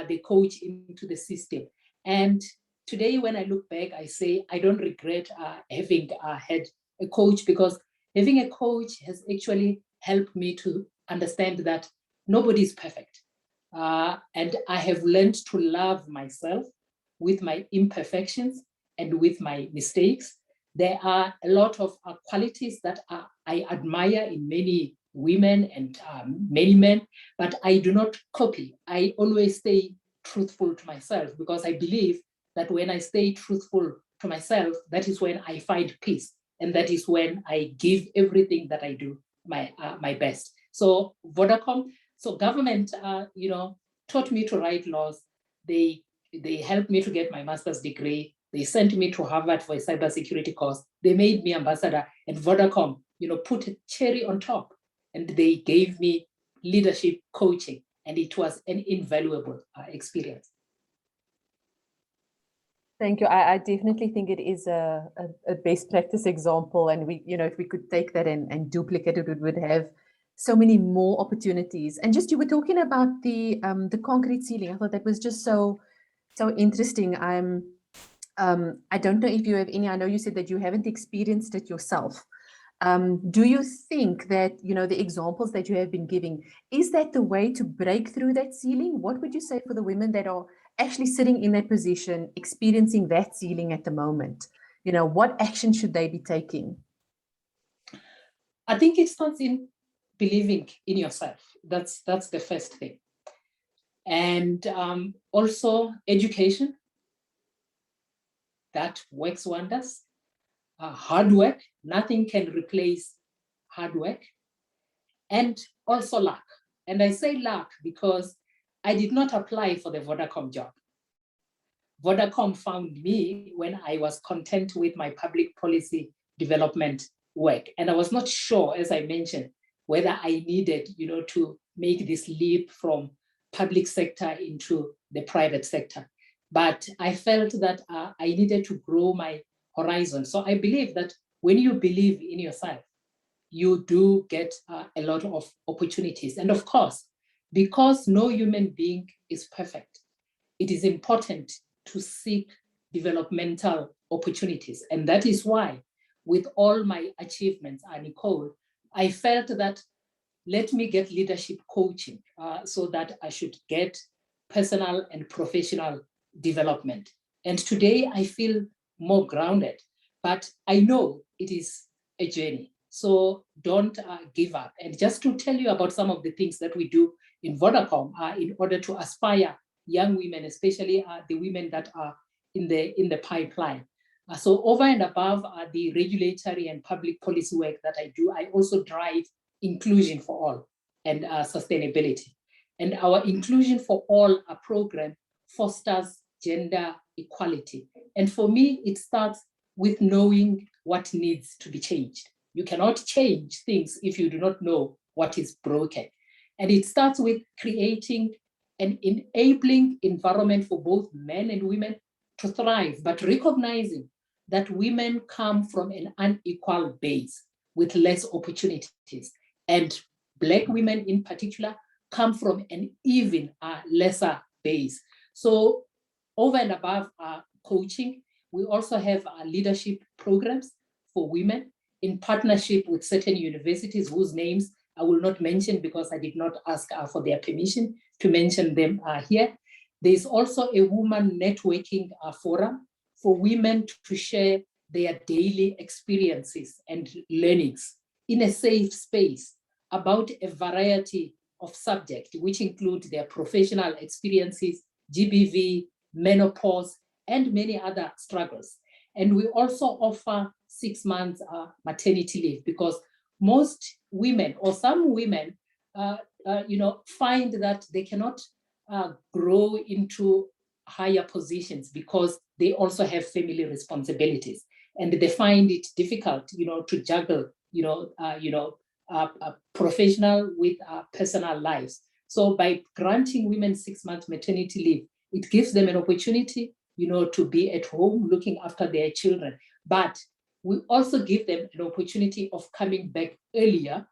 the coach into the system. And today, when I look back, I say, I don't regret having had a coach, because having a coach has actually helped me to understand that nobody is perfect. And I have learned to love myself with my imperfections and with my mistakes. There are a lot of qualities that I admire in many women and many men, but I do not copy. I always stay truthful to myself, because I believe that when I stay truthful to myself, that is when I find peace. And that is when I give everything that I do my best. So Vodacom, so government, taught me to write laws. They helped me to get my master's degree. They sent me to Harvard for a cybersecurity course. They made me ambassador, and Vodacom, put a cherry on top, and they gave me leadership coaching, and it was an invaluable experience. Thank you. I definitely think it is a best practice example, and we, if we could take that and duplicate it, we would have so many more opportunities. And just, you were talking about the concrete ceiling. I thought that was just so interesting. I don't know if you have any. I know you said that you haven't experienced it yourself. Do you think that, the examples that you have been giving, is that the way to break through that ceiling? What would you say for the women that are actually sitting in that position, experiencing that ceiling at the moment? What action should they be taking? I think it starts in believing in yourself. That's the first thing. And also education, that works wonders. Hard work, nothing can replace hard work. And also luck. And I say luck because I did not apply for the Vodacom job. Vodacom found me when I was content with my public policy development work. And I was not sure, as I mentioned, whether I needed, to make this leap from public sector into the private sector. But I felt that I needed to grow my horizon. So I believe that when you believe in yourself, you do get a lot of opportunities. And of course, because no human being is perfect, it is important to seek developmental opportunities. And that is why, with all my achievements, Nicole, I felt that let me get leadership coaching so that I should get personal and professional development. And today I feel more grounded, but I know it is a journey. So don't give up. And just to tell you about some of the things that we do in Vodacom in order to aspire young women, especially the women that are in the pipeline. So over and above the regulatory and public policy work that I do, I also drive inclusion for all and sustainability. And our Inclusion for All program fosters gender equality. And for me, it starts with knowing what needs to be changed. You cannot change things if you do not know what is broken. And it starts with creating an enabling environment for both men and women to thrive, but recognizing that women come from an unequal base with less opportunities. And Black women in particular come from an even lesser base. So over and above coaching, we also have leadership programs for women in partnership with certain universities whose names I will not mention because I did not ask for their permission to mention them here. There's also a woman networking forum for women to share their daily experiences and learnings in a safe space about a variety of subjects, which include their professional experiences, GBV, menopause, and many other struggles. And we also offer 6 months maternity leave because most women or some women, find that they cannot grow into higher positions because they also have family responsibilities, and they find it difficult, to juggle, professional with personal lives. So by granting women 6 months maternity leave, it gives them an opportunity, to be at home looking after their children. But we also give them an opportunity of coming back earlier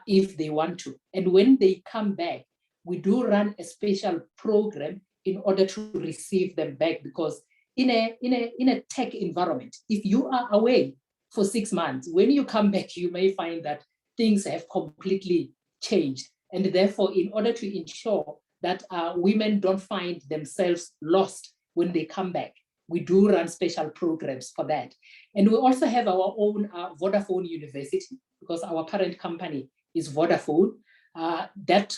if they want to. And when they come back, we do run a special program in order to receive them back, because in a tech environment, if you are away for 6 months, when you come back, you may find that things have completely changed. And therefore, in order to ensure that women don't find themselves lost when they come back, we do run special programs for that. And we also have our own Vodafone University, because our parent company is Vodafone. That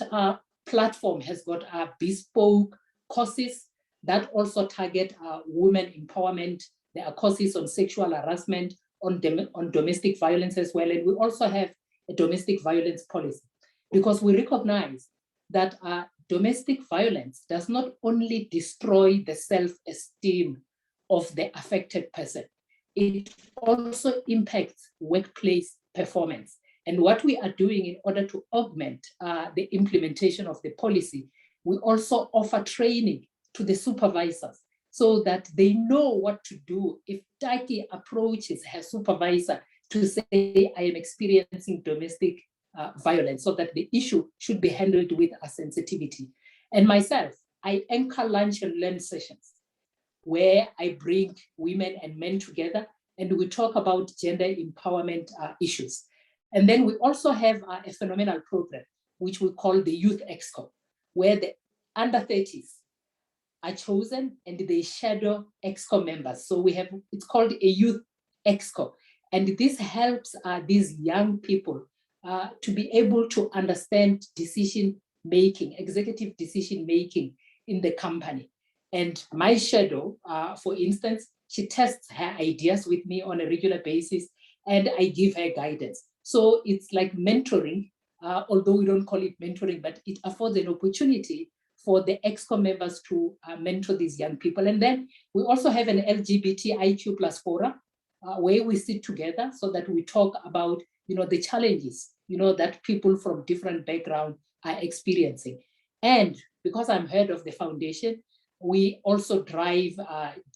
platform has got bespoke courses that also target women empowerment. There are courses on sexual harassment, on domestic violence as well. And we also have a domestic violence policy, because we recognize that domestic violence does not only destroy the self-esteem of the affected person, it also impacts workplace performance. And what we are doing in order to augment the implementation of the policy, we also offer training to the supervisors so that they know what to do if Taki approaches her supervisor to say, I am experiencing domestic violence, so that the issue should be handled with a sensitivity. And myself, I anchor lunch and learn sessions where I bring women and men together and we talk about gender empowerment issues. And then we also have a phenomenal program, which we call the Youth Exco, where the under 30s are chosen and they shadow Exco members. So it's called a Youth Exco. And this helps these young people to be able to understand decision-making, executive decision-making in the company. And my shadow, for instance, she tests her ideas with me on a regular basis and I give her guidance. So it's like mentoring, although we don't call it mentoring, but it affords an opportunity for the EXCO members to mentor these young people. And then we also have an LGBTIQ+ forum where we sit together so that we talk about, the challenges, that people from different backgrounds are experiencing. And because I'm head of the foundation, we also drive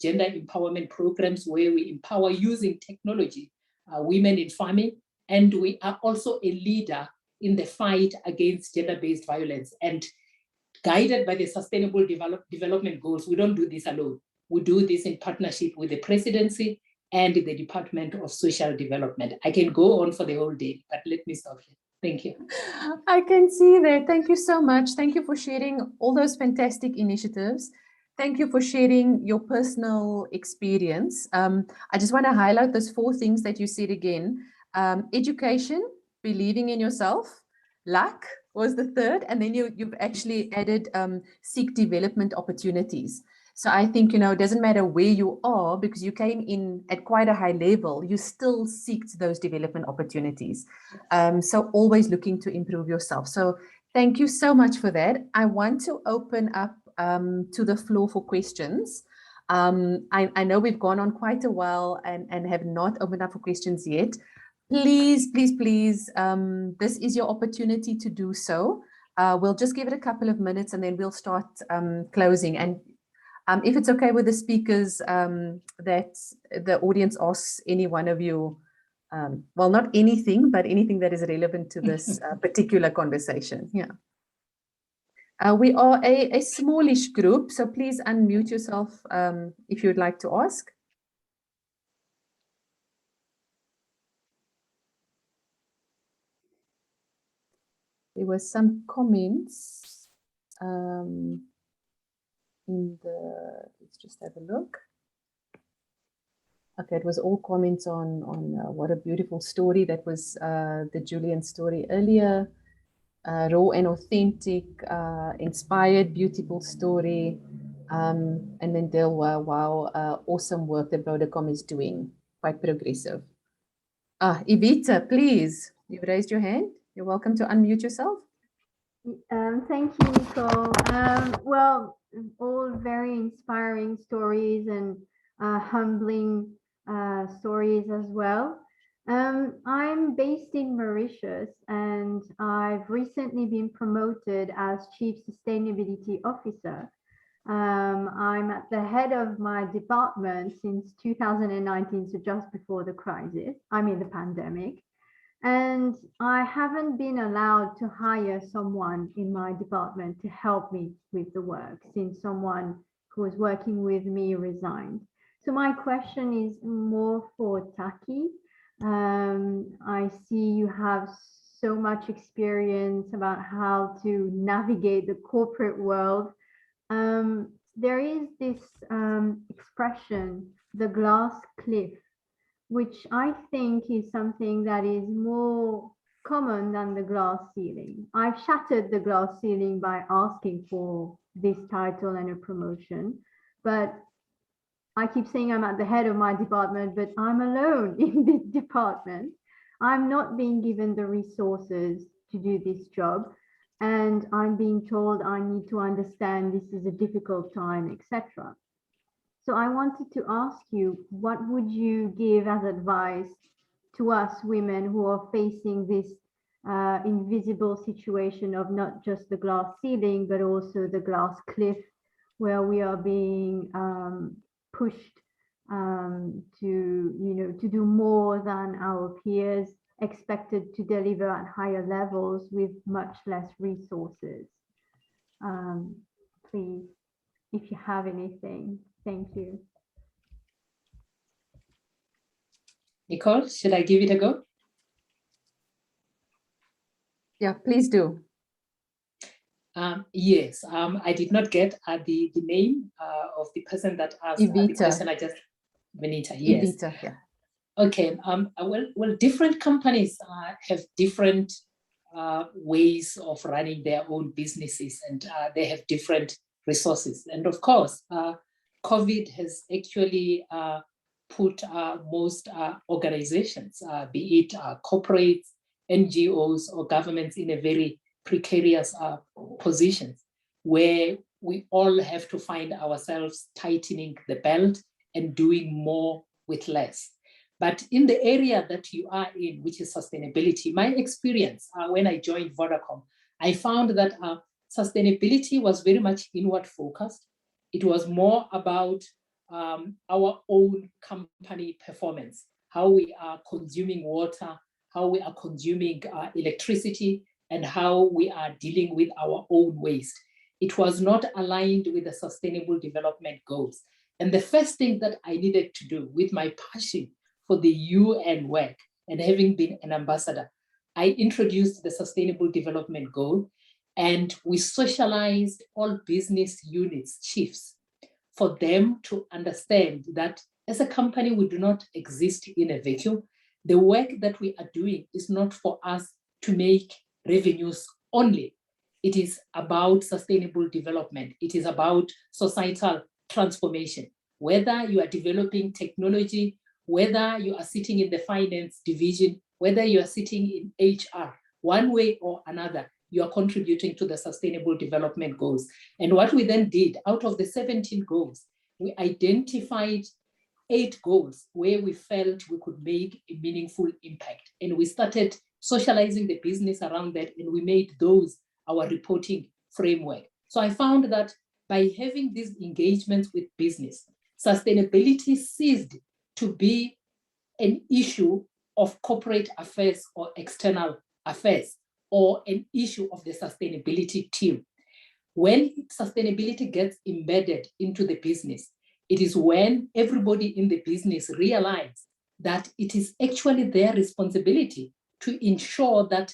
gender empowerment programs where we empower using technology, women in farming, and we are also a leader in the fight against gender-based violence. And guided by the Sustainable Development Goals, we don't do this alone. We do this in partnership with the presidency and the Department of Social Development. I can go on for the whole day, but let me stop here. Thank you. I can see that. Thank you so much. Thank you for sharing all those fantastic initiatives. Thank you for sharing your personal experience. I just want to highlight those 4 things that you said again. Education, believing in yourself, luck was the 3rd, and then you've actually added seek development opportunities. So I think, it doesn't matter where you are, because you came in at quite a high level, you still seeked those development opportunities. So always looking to improve yourself. So thank you so much for that. I want to open up to the floor for questions. I know we've gone on quite a while and have not opened up for questions yet. Please, please, please, this is your opportunity to do so. We'll just give it a couple of minutes and then we'll start closing. And if it's okay with the speakers, that the audience asks any one of you, well, not anything, but anything that is relevant to this particular conversation. Yeah. We are a smallish group, so please unmute yourself if you'd like to ask. There were some comments let's just have a look. Okay, it was all comments on what a beautiful story. That was the Julian story earlier. Raw and authentic, inspired, beautiful story. And then Delwa, wow, awesome work that Vodacom is doing. Quite progressive. Evita, please. You've raised your hand. You're welcome to unmute yourself. Thank you, Nicole. Well, all very inspiring stories and humbling stories as well. I'm based in Mauritius and I've recently been promoted as Chief Sustainability Officer. I'm at the head of my department since 2019, so just before the crisis, the pandemic. And I haven't been allowed to hire someone in my department to help me with the work since someone who was working with me resigned. So my question is more for Taki. I see you have so much experience about how to navigate the corporate world. There is this expression, the glass cliff, which I think is something that is more common than the glass ceiling. I've shattered the glass ceiling by asking for this title and a promotion, but I keep saying I'm at the head of my department, but I'm alone in this department. I'm not being given the resources to do this job, and I'm being told I need to understand this is a difficult time, etc. So I wanted to ask you, what would you give as advice to us women who are facing this invisible situation of not just the glass ceiling, but also the glass cliff, where we are being pushed to do more than our peers, expected to deliver at higher levels with much less resources? Please, if you have anything. Thank you. Nicole, should I give it a go? Yeah, please do. Yes, I did not get the name of the person that asked the question. Benita, yes. Evita, yeah. Okay, well, different companies have different ways of running their own businesses, and they have different resources. And of course, COVID has actually put most organizations, be it corporates, NGOs, or governments, in a very precarious positions where we all have to find ourselves tightening the belt and doing more with less. But in the area that you are in, which is sustainability, my experience when I joined Vodacom, I found that sustainability was very much inward focused. It was more about our own company performance, how we are consuming water, how we are consuming electricity, and how we are dealing with our own waste. It was not aligned with the Sustainable Development Goals. And the first thing that I needed to do with my passion for the UN work and having been an ambassador, I introduced the Sustainable Development Goal, and we socialized all business units, chiefs, for them to understand that as a company, we do not exist in a vacuum. The work that we are doing is not for us to make revenues only. It is about sustainable development. It is about societal transformation. Whether you are developing technology, whether you are sitting in the finance division, whether you are sitting in HR, one way or another, you are contributing to the Sustainable Development Goals. And what we then did, out of the 17 goals, we identified 8 goals where we felt we could make a meaningful impact. And we started socializing the business around that, and we made those our reporting framework. So I found that by having these engagements with business, sustainability ceased to be an issue of corporate affairs or external affairs, or an issue of the sustainability team. When sustainability gets embedded into the business, it is when everybody in the business realizes that it is actually their responsibility to ensure that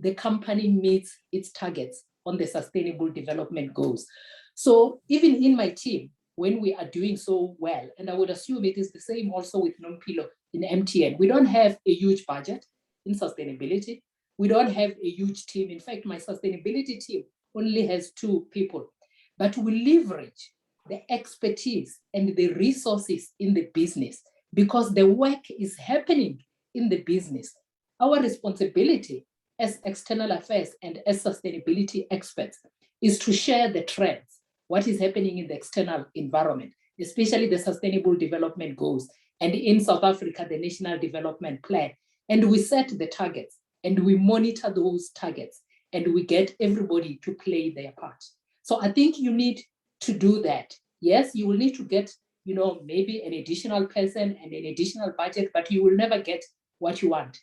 the company meets its targets on the sustainable development goals. So even in my team, when we are doing so well, and I would assume it is the same also with Nompilo in MTN, we don't have a huge budget in sustainability. We don't have a huge team. In fact, my sustainability team only has 2 people, but we leverage the expertise and the resources in the business because the work is happening in the business. Our responsibility as external affairs and as sustainability experts is to share the trends, what is happening in the external environment, especially the sustainable development goals, and in South Africa, the National Development Plan. And we set the targets and we monitor those targets and we get everybody to play their part. So I think you need to do that. Yes, you will need to get, maybe an additional person and an additional budget, but you will never get what you want.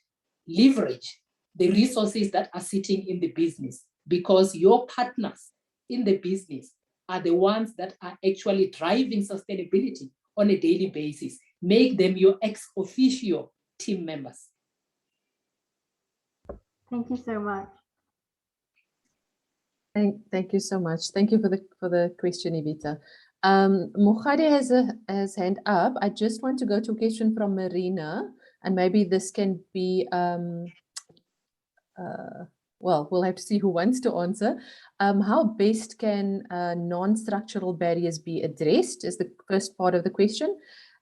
Leverage the resources that are sitting in the business because your partners in the business are the ones that are actually driving sustainability on a daily basis. Make them your ex officio team members. Thank you so much. Thank you so much. Thank you for the question, Evita. Mogadi has hand up. I just want to go to a question from Marina, and maybe this can be well, we'll have to see who wants to answer. How best can non-structural barriers be addressed is the first part of the question.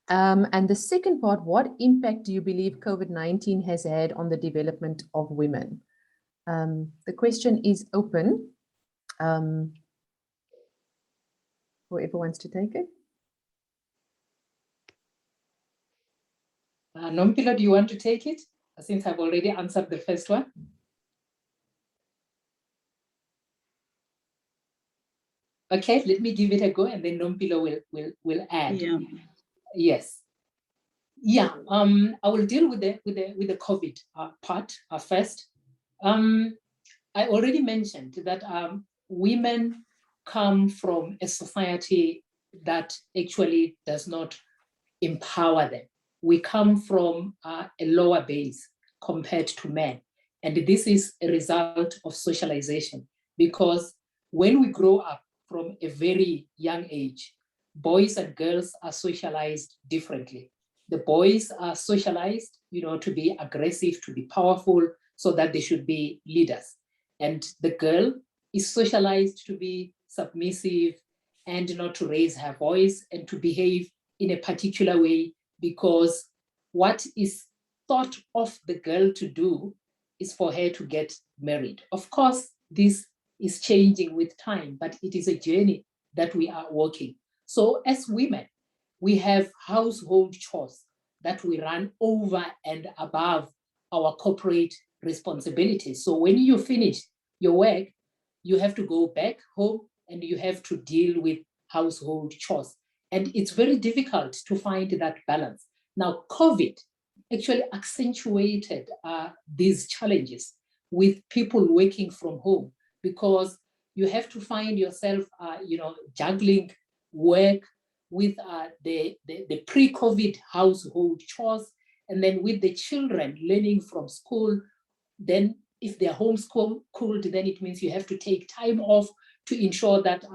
And the second part, what impact do you believe COVID-19 has had on the development of women? The question is open. Whoever wants to take it. Nompilo, do you want to take it? Since I've already answered the first one. Okay, let me give it a go and then Nompilo will add. Yeah. Yes. Yeah, I will deal with the COVID part first. I already mentioned that women come from a society that actually does not empower them. We come from a lower base compared to men. And this is a result of socialization because when we grow up from a very young age, boys and girls are socialized differently. The boys are socialized, to be aggressive, to be powerful, so that they should be leaders. And the girl is socialized to be submissive and not to raise her voice and to behave in a particular way because what is thought of the girl to do is for her to get married. Of course, this is changing with time, but it is a journey that we are walking. So as women, we have household chores that we run over and above our corporate responsibilities. So when you finish your work, you have to go back home and you have to deal with household chores. And it's very difficult to find that balance. Now, COVID actually accentuated these challenges with people working from home because you have to find yourself, juggling work with the pre-COVID household chores, and then with the children learning from school. Then if they're homeschooled, then it means you have to take time off to ensure that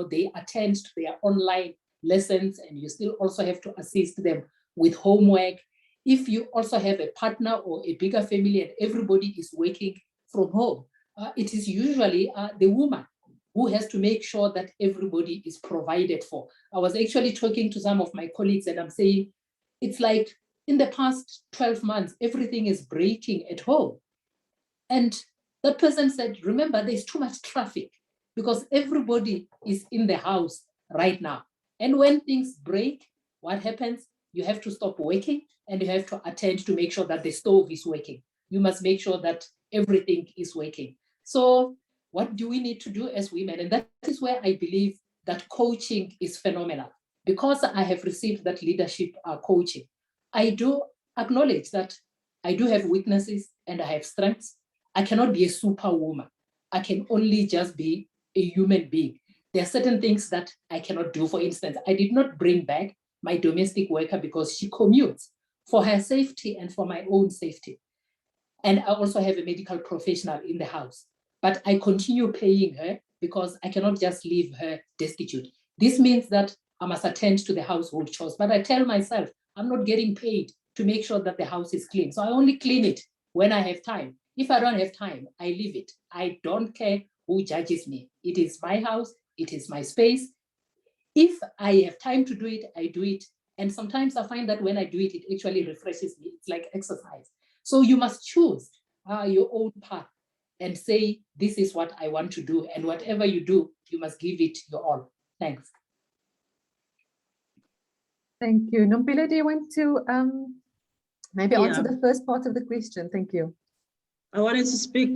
they attend to their online lessons, and you still also have to assist them with homework. If you also have a partner or a bigger family and everybody is working from home, it is usually the woman who has to make sure that everybody is provided for. I was actually talking to some of my colleagues and I'm saying, it's like in the past 12 months, everything is breaking at home. And that person said, remember, there's too much traffic because everybody is in the house right now. And when things break, what happens? You have to stop working and you have to attend to make sure that the stove is working. You must make sure that everything is working. So what do we need to do as women? And that is where I believe that coaching is phenomenal. Because I have received that leadership coaching, I do acknowledge that I do have weaknesses and I have strengths. I cannot be a superwoman. I can only just be a human being. There are certain things that I cannot do. For instance, I did not bring back my domestic worker because she commutes for her safety and for my own safety. And I also have a medical professional in the house, but I continue paying her because I cannot just leave her destitute. This means that I must attend to the household chores, but I tell myself I'm not getting paid to make sure that the house is clean. So I only clean it when I have time. If I don't have time, I leave it. I don't care who judges me. It is my house. It is my space. If I have time to do it, I do it. And sometimes I find that when I do it, it actually refreshes me. It's like exercise. So you must choose your own path and say, this is what I want to do. And whatever you do, you must give it your all. Thanks. Thank you. Nompilo, do you want to maybe answer the first part of the question? Thank you. I wanted to speak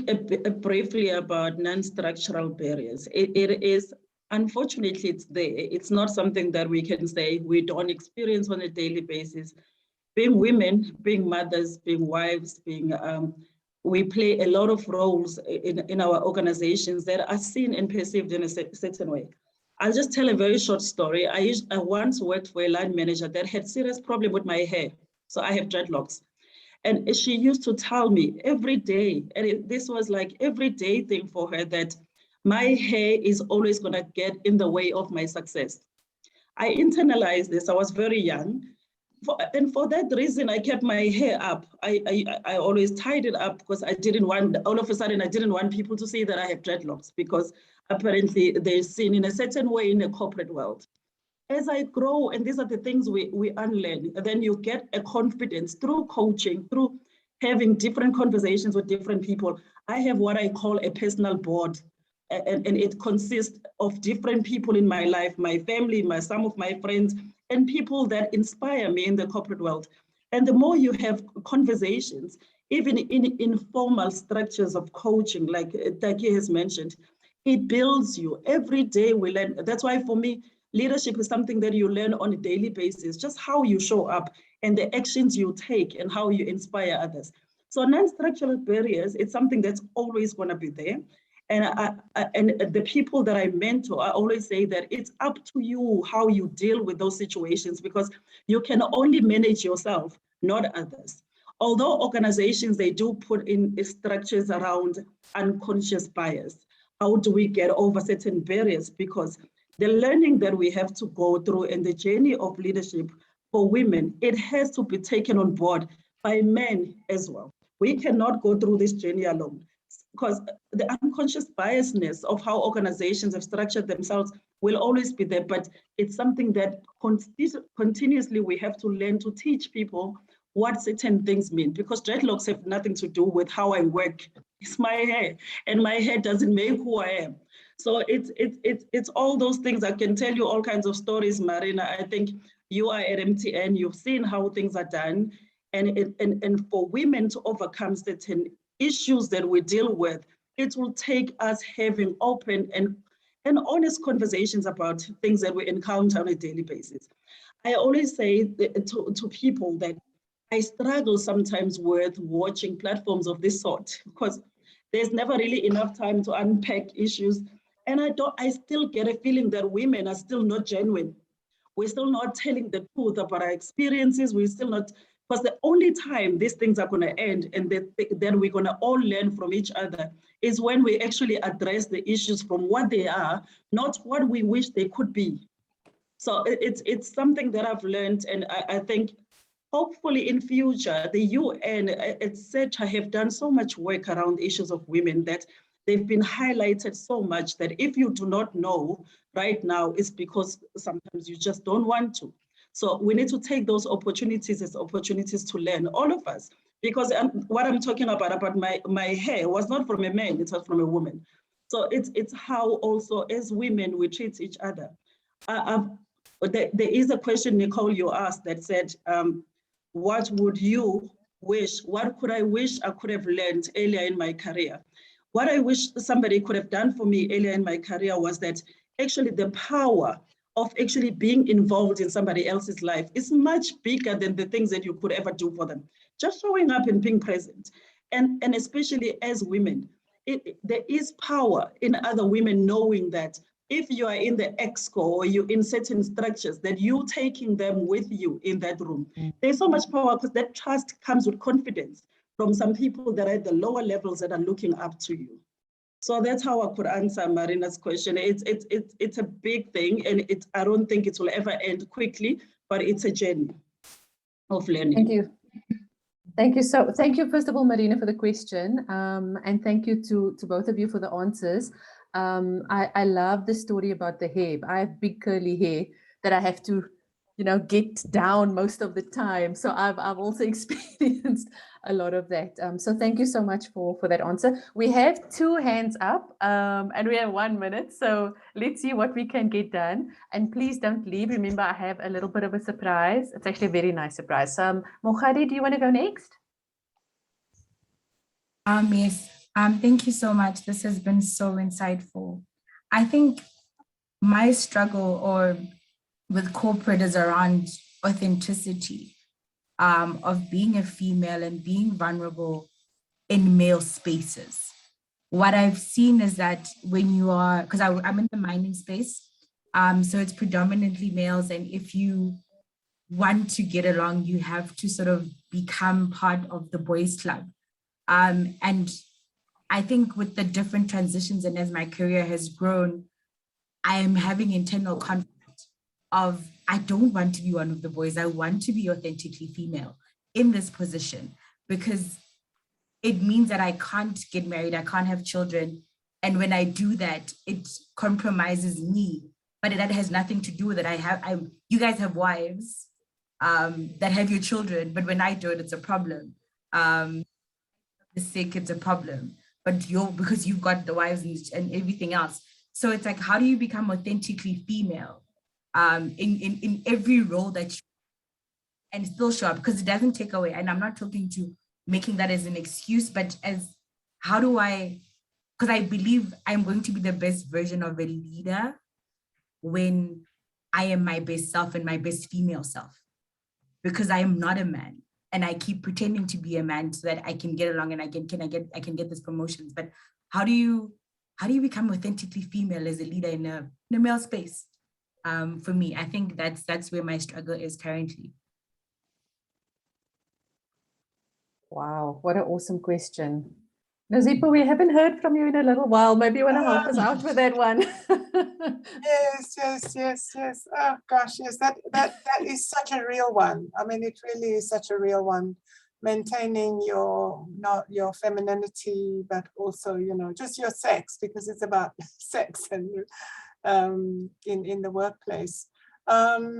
briefly about non-structural barriers. It is, unfortunately, it's there. It's not something that we can say we don't experience on a daily basis. Being women, being mothers, being wives, being we play a lot of roles in our organizations that are seen and perceived in a certain way. I'll just tell a very short story. I once worked for a line manager that had serious problem with my hair. So I have dreadlocks. And she used to tell me every day, and this was like everyday thing for her, that my hair is always gonna get in the way of my success. I internalized this, I was very young. And for that reason, I kept my hair up. I always tied it up because I didn't want, all of a sudden, I didn't want people to see that I have dreadlocks because apparently they're seen in a certain way in the corporate world. As I grow, and these are the things we unlearn, then you get a confidence through coaching, through having different conversations with different people. I have what I call a personal board, and it consists of different people in my life, my family, some of my friends, and people that inspire me in the corporate world. And the more you have conversations, even in informal structures of coaching, like Taki has mentioned, it builds you. Every day we learn. That's why for me, leadership is something that you learn on a daily basis, just how you show up and the actions you take and how you inspire others. So non-structural barriers, it's something that's always going to be there. And the people that I mentor, I always say that it's up to you how you deal with those situations, because you can only manage yourself, not others. Although organizations, they do put in structures around unconscious bias. How do we get over certain barriers? Because the learning that we have to go through and the journey of leadership for women, it has to be taken on board by men as well. We cannot go through this journey alone, because the unconscious biasness of how organizations have structured themselves will always be there, but it's something that continuously we have to learn to teach people what certain things mean, because dreadlocks have nothing to do with how I work. It's my hair, and my hair doesn't make who I am. So it's all those things. I can tell you all kinds of stories, Marina. I think you are at MTN, you've seen how things are done, and for women to overcome certain issues that we deal with, it will take us having open and honest conversations about things that we encounter on a daily basis. I always say to people that I struggle sometimes with watching platforms of this sort, because there's never really enough time to unpack issues. And I still get a feeling that women are still not genuine. We're still not telling the truth about our experiences. We're still not, because the only time these things are going to end and then we're going to all learn from each other is when we actually address the issues from what they are, not what we wish they could be. So it's something that I've learned, and I think hopefully in future, the UN, etc., have done so much work around issues of women that they've been highlighted so much that if you do not know right now, it's because sometimes you just don't want to. So we need to take those opportunities as opportunities to learn, all of us, because what I'm talking about my hair was not from a man, it was from a woman. So it's how also as women we treat each other. There is a question, Nicole, you asked that said, what would you wish, what could I wish I could have learned earlier in my career? What I wish somebody could have done for me earlier in my career was that actually the power of actually being involved in somebody else's life is much bigger than the things that you could ever do for them. Just showing up and being present. And especially as women, there is power in other women knowing that if you are in the exco or you're in certain structures, that you're taking them with you in that room. There's so much power because that trust comes with confidence from some people that are at the lower levels that are looking up to you. So that's how I could answer Marina's question. It's a big thing, and I don't think it will ever end quickly, but it's a journey of learning. Thank you. Thank you, first of all, Marina, for the question. And thank you to both of you for the answers. I love the story about the hair. I have big curly hair that I have to, get down most of the time. So I've also experienced a lot of that. So thank you so much for that answer. We have 2 hands up and we have 1 minute. So let's see what we can get done. And please don't leave. Remember, I have a little bit of a surprise. It's actually a very nice surprise. Mohadi, do you want to go next? Yes. Thank you so much. This has been so insightful. I think my struggle with corporate is around authenticity, of being a female and being vulnerable in male spaces. What I've seen is that when you are, because I'm in the mining space, so it's predominantly males, and if you want to get along, you have to sort of become part of the boys' club. And I think with the different transitions and as my career has grown, I am having internal conflict of, I don't want to be one of the boys. I want to be authentically female in this position, because it means that I can't get married, I can't have children. And when I do that, it compromises me, but that has nothing to do with it. You guys have wives that have your children, but when I do it, it's a problem. The sick, it's a problem, but because you've got the wives and everything else. So it's like, how do you become authentically female in every role that you, and still show up? Because it doesn't take away, and I'm not talking to making that as an excuse, but as how do I, because I believe I'm going to be the best version of a leader when I am my best self and my best female self, because I am not a man. And I keep pretending to be a man so that I can get along and I can get this promotions. But how do you become authentically female as a leader in a male space? For me, I think that's where my struggle is currently. Wow, what an awesome question. Nozipho, we haven't heard from you in a little while. Maybe you want to help us out with that one. Yes. Oh gosh, yes, that is such a real one. I mean, it really is such a real one. Maintaining your femininity, but also, just your sex, because it's about sex and in the workplace. There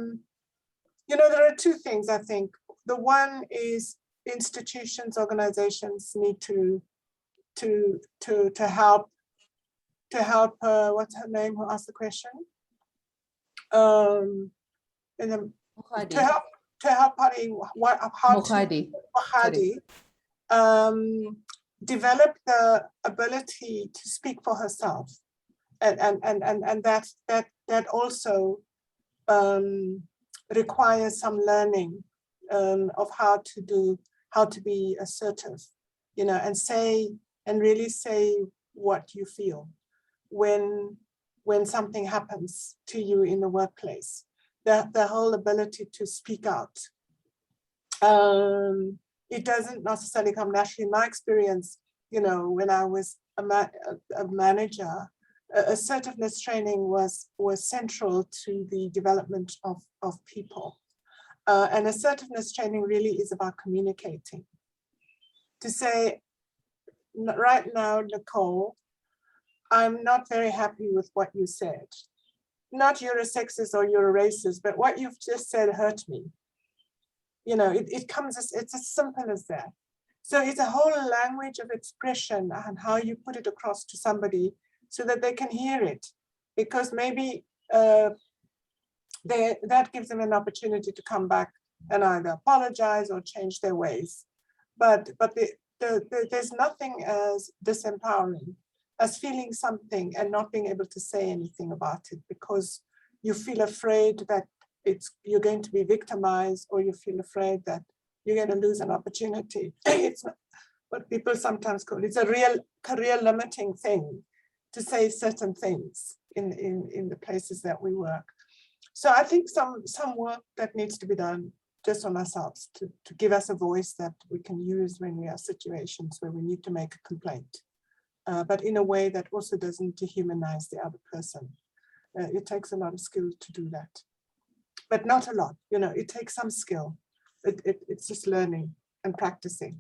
are 2 things, I think. The one is institutions, organizations need to help what's her name who asked the question? To help Mohadi develop the ability to speak for herself, and that also requires some learning of how to be assertive, and really say what you feel when something happens to you in the workplace. The whole ability to speak out. It doesn't necessarily come naturally. In my experience, when I was a manager, assertiveness training was central to the development of people. And assertiveness training really is about communicating. To say, right now, Nicole, I'm not very happy with what you said. Not you're a sexist or you're a racist, but what you've just said hurt me. It's as simple as that. So it's a whole language of expression and how you put it across to somebody so that they can hear it. Because maybe that gives them an opportunity to come back and either apologize or change their ways. But there's nothing as disempowering as feeling something and not being able to say anything about it because you feel afraid that you're going to be victimized, or you feel afraid that you're going to lose an opportunity. It's what people sometimes call, it's a real career limiting thing to say certain things in the places that we work. So I think some work that needs to be done just on ourselves to give us a voice that we can use when we are situations where we need to make a complaint, but in a way that also doesn't dehumanize the other person. It takes a lot of skill to do that, but not a lot, you know, it takes some skill. It's just learning and practicing.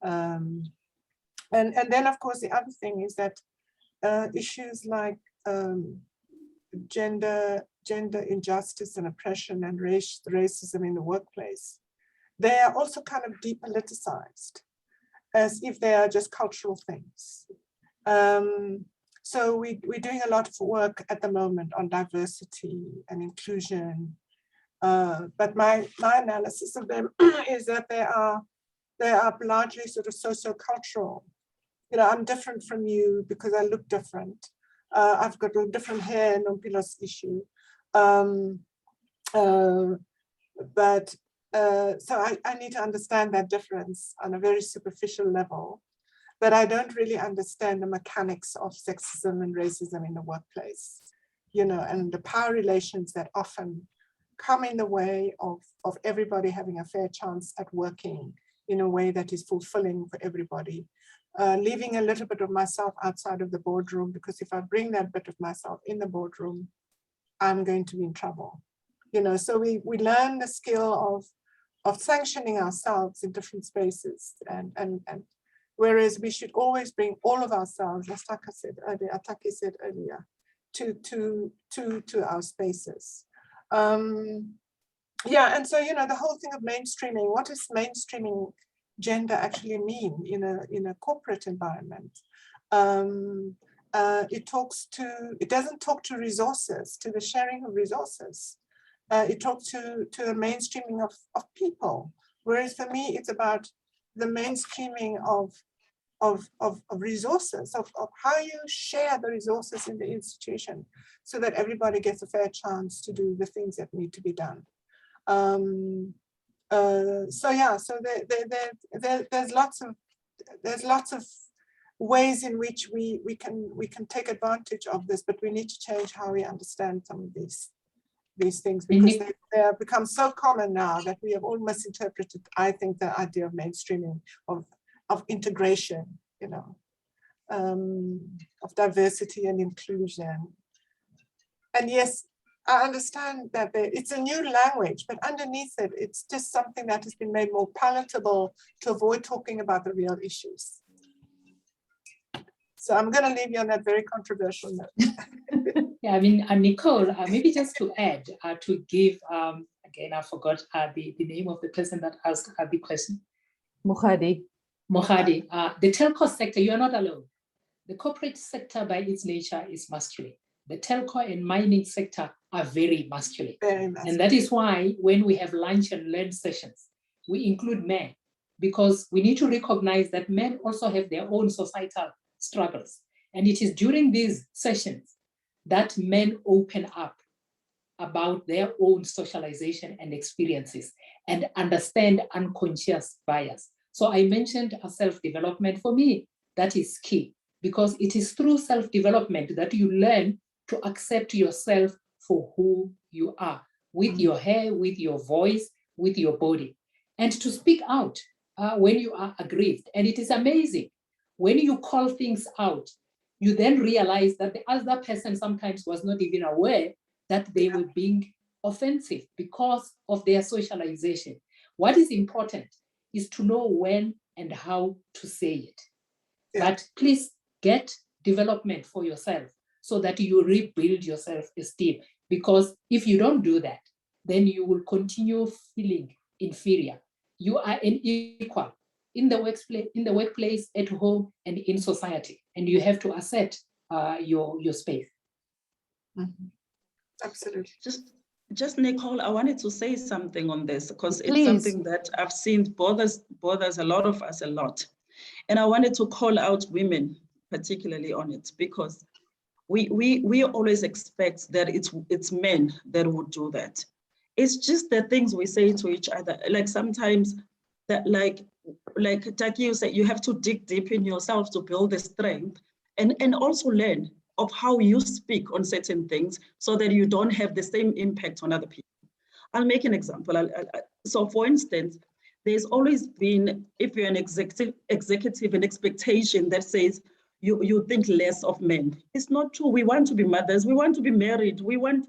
And then of course, the other thing is that issues like gender injustice and oppression and racism in the workplace, they are also kind of depoliticized as if they are just cultural things. So we're doing a lot of work at the moment on diversity and inclusion, but my analysis of them is that they are largely sort of socio-cultural. You know, I'm different from you because I look different. I've got a different hair, Nompilo's issue. So I need to understand that difference on a very superficial level, but I don't really understand the mechanics of sexism and racism in the workplace, you know, and the power relations that often come in the way of everybody having a fair chance at working in a way that is fulfilling for everybody. Leaving a little bit of myself outside of the boardroom, because if I bring that bit of myself in the boardroom, I'm going to be in trouble. You know, so we learn the skill of sanctioning ourselves in different spaces, and whereas we should always bring all of ourselves, as Taki said earlier, to our spaces. Yeah, and so, you know, the whole thing of mainstreaming, what does mainstreaming gender actually mean in a corporate environment? It doesn't talk to resources, to the sharing of resources. It talks to the mainstreaming of people. Whereas for me, it's about the mainstreaming of resources, of how you share the resources in the institution so that everybody gets a fair chance to do the things that need to be done. So yeah, so there's lots of ways in which we can take advantage of this, but we need to change how we understand some of these things, because they have become so common now that we have all misinterpreted, I think, the idea of mainstreaming, of integration, you know, of diversity and inclusion. And yes, I understand that it's a new language, but underneath it, it's just something that has been made more palatable to avoid talking about the real issues. So I'm going to leave you on that very controversial note. Yeah, I mean, Nicole, maybe just to add, to give, again, I forgot the name of the person that asked the question. Mohadi. The telco sector, you are not alone. The corporate sector by its nature is masculine. The telco and mining sector are very masculine. Very masculine. And that is why when we have lunch and learn sessions, we include men, because we need to recognize that men also have their own societal struggles. And it is during these sessions that men open up about their own socialization and experiences and understand unconscious bias. So I mentioned self-development. For me, that is key, because it is through self-development that you learn to accept yourself for who you are, with your hair, with your voice, with your body, and to speak out when you are aggrieved. And it is amazing. When you call things out, you then realize that the other person sometimes was not even aware that they were being offensive because of their socialization. What is important is to know when and how to say it. Yeah. But please get development for yourself so that you rebuild your self-esteem. Because if you don't do that, then you will continue feeling inferior. You are unequal in the workplace, at home, and in society. And you have to assert your space. Mm-hmm. Absolutely. Just Nicole, I wanted to say something on this, because it's something that I've seen bothers a lot of us a lot. And I wanted to call out women particularly on it, because we always expect that it's men that would do that. It's just the things we say to each other. Like sometimes that like Taki, you said, you have to dig deep in yourself to build the strength and also learn of how you speak on certain things so that you don't have the same impact on other people. I'll make an example. So for instance, there's always been, if you're an executive, an expectation that says you think less of men. It's not true. We want to be mothers. We want to be married. We want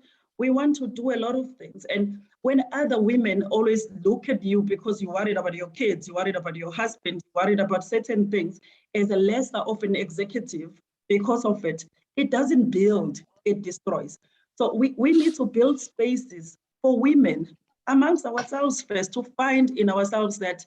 to do a lot of things. And when other women always look at you because you're worried about your kids, you're worried about your husband, you're worried about certain things as a lesser of an executive because of it, it doesn't build, it destroys. So we need to build spaces for women amongst ourselves first, to find in ourselves that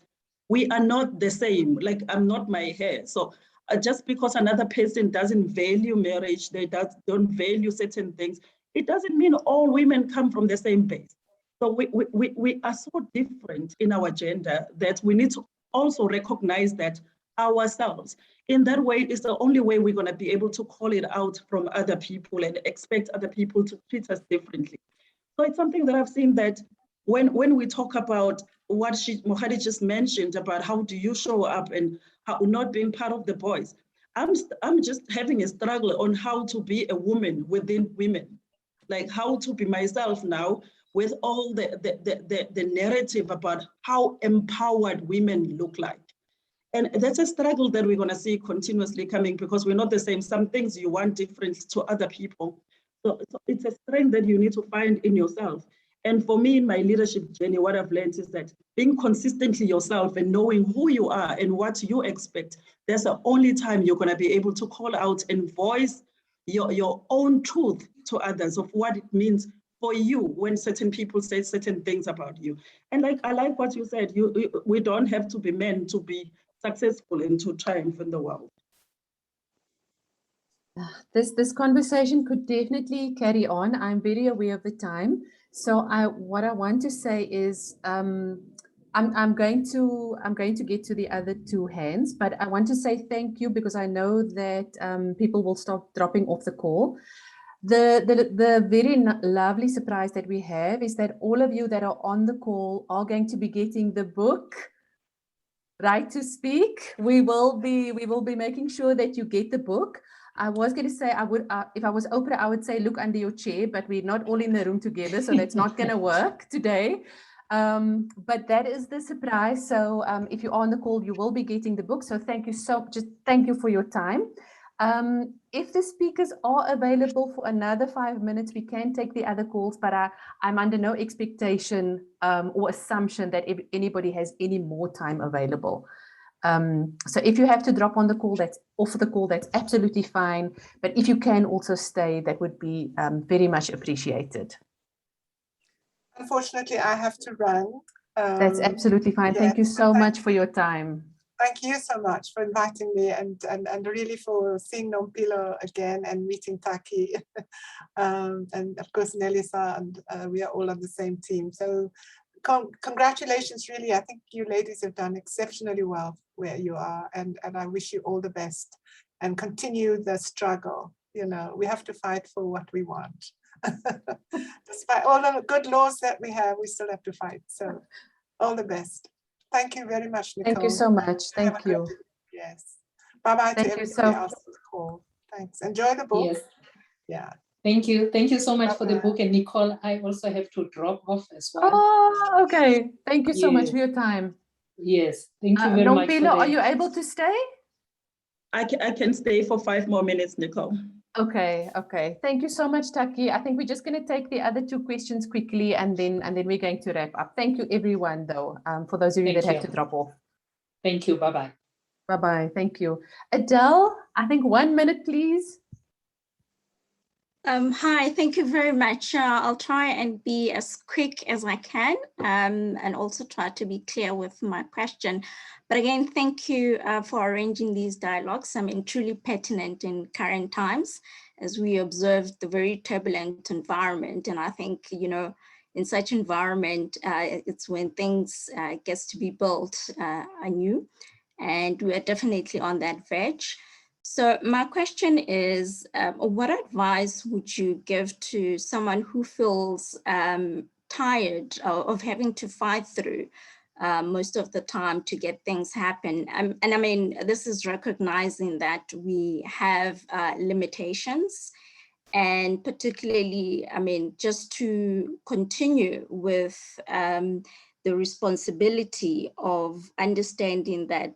we are not the same. Like, I'm not my hair. So just because another person doesn't value marriage, they don't value certain things, it doesn't mean all women come from the same base. So we are so different in our gender that we need to also recognize that ourselves. In that way, it's the only way we're going to be able to call it out from other people and expect other people to treat us differently. So it's something that I've seen that when we talk about what Mohadi just mentioned about how do you show up and how not being part of the boys, I'm just having a struggle on how to be a woman within women, like how to be myself now with all the narrative about how empowered women look like. And that's a struggle that we're going to see continuously coming because we're not the same. Some things you want different to other people. So it's a strength that you need to find in yourself. And for me, in my leadership journey, what I've learned is that being consistently yourself and knowing who you are and what you expect, that's the only time you're going to be able to call out and voice your own truth to others of what it means for you when certain people say certain things about you. And like I like what you said, we don't have to be men to be successful and to triumph in the world. This conversation could definitely carry on. I'm very aware of the time. So what I want to say is I'm going to get to the other two hands, but I want to say thank you because I know that people will start dropping off the call. The very lovely surprise that we have is that all of you that are on the call are going to be getting the book Right to Speak. We will be making sure that you get the book. I was going to say, I would, if I was Oprah, I would say, look under your chair, but we're not all in the room together, so that's not going to work today. But that is the surprise. So if you are on the call, you will be getting the book. So thank you for your time. If the speakers are available for another 5 minutes, we can take the other calls, but I'm under no expectation or assumption that if anybody has any more time available. So if you have to drop on the call, that's off the call, that's absolutely fine. But if you can also stay, that would be very much appreciated. Unfortunately, I have to run. That's absolutely fine. Yes, thank you so much for your time. Thank you so much for inviting me and really for seeing Nompilo again and meeting Taki. And of course, Nelisa, and we are all on the same team. So congratulations, really. I think you ladies have done exceptionally well where you are, and I wish you all the best and continue the struggle. You know, we have to fight for what we want. Despite all the good laws that we have, we still have to fight. So all the best. Thank you very much, Nicole. Thank you so much. Thank you. Yes. Bye-bye to everybody else on the call. Thanks. Enjoy the book. Yes. Yeah. Thank you. Thank you so much for the Bye-bye. book. And Nicole, I also have to drop off as well. Oh, okay. Thank you so much for your time. Yes. Thank you very much. Nompilo, are you able to stay? I can stay for 5 more minutes, Nicole. Okay. Thank you so much, Taki. I think we're just going to take the other two questions quickly and then we're going to wrap up. Thank you, everyone, though, for those of you that have to drop off. Thank you. Bye-bye. Bye-bye. Thank you. Adele, I think 1 minute, please. Hi, thank you very much. I'll try and be as quick as I can and also try to be clear with my question. But again, thank you for arranging these dialogues. I mean, truly pertinent in current times as we observe the very turbulent environment. And I think, you know, in such environment, it's when things gets to be built anew. And we are definitely on that verge. So my question is, what advice would you give to someone who feels tired of having to fight through most of the time to get things happen. And I mean, this is recognizing that we have limitations, and particularly, I mean, just to continue with the responsibility of understanding that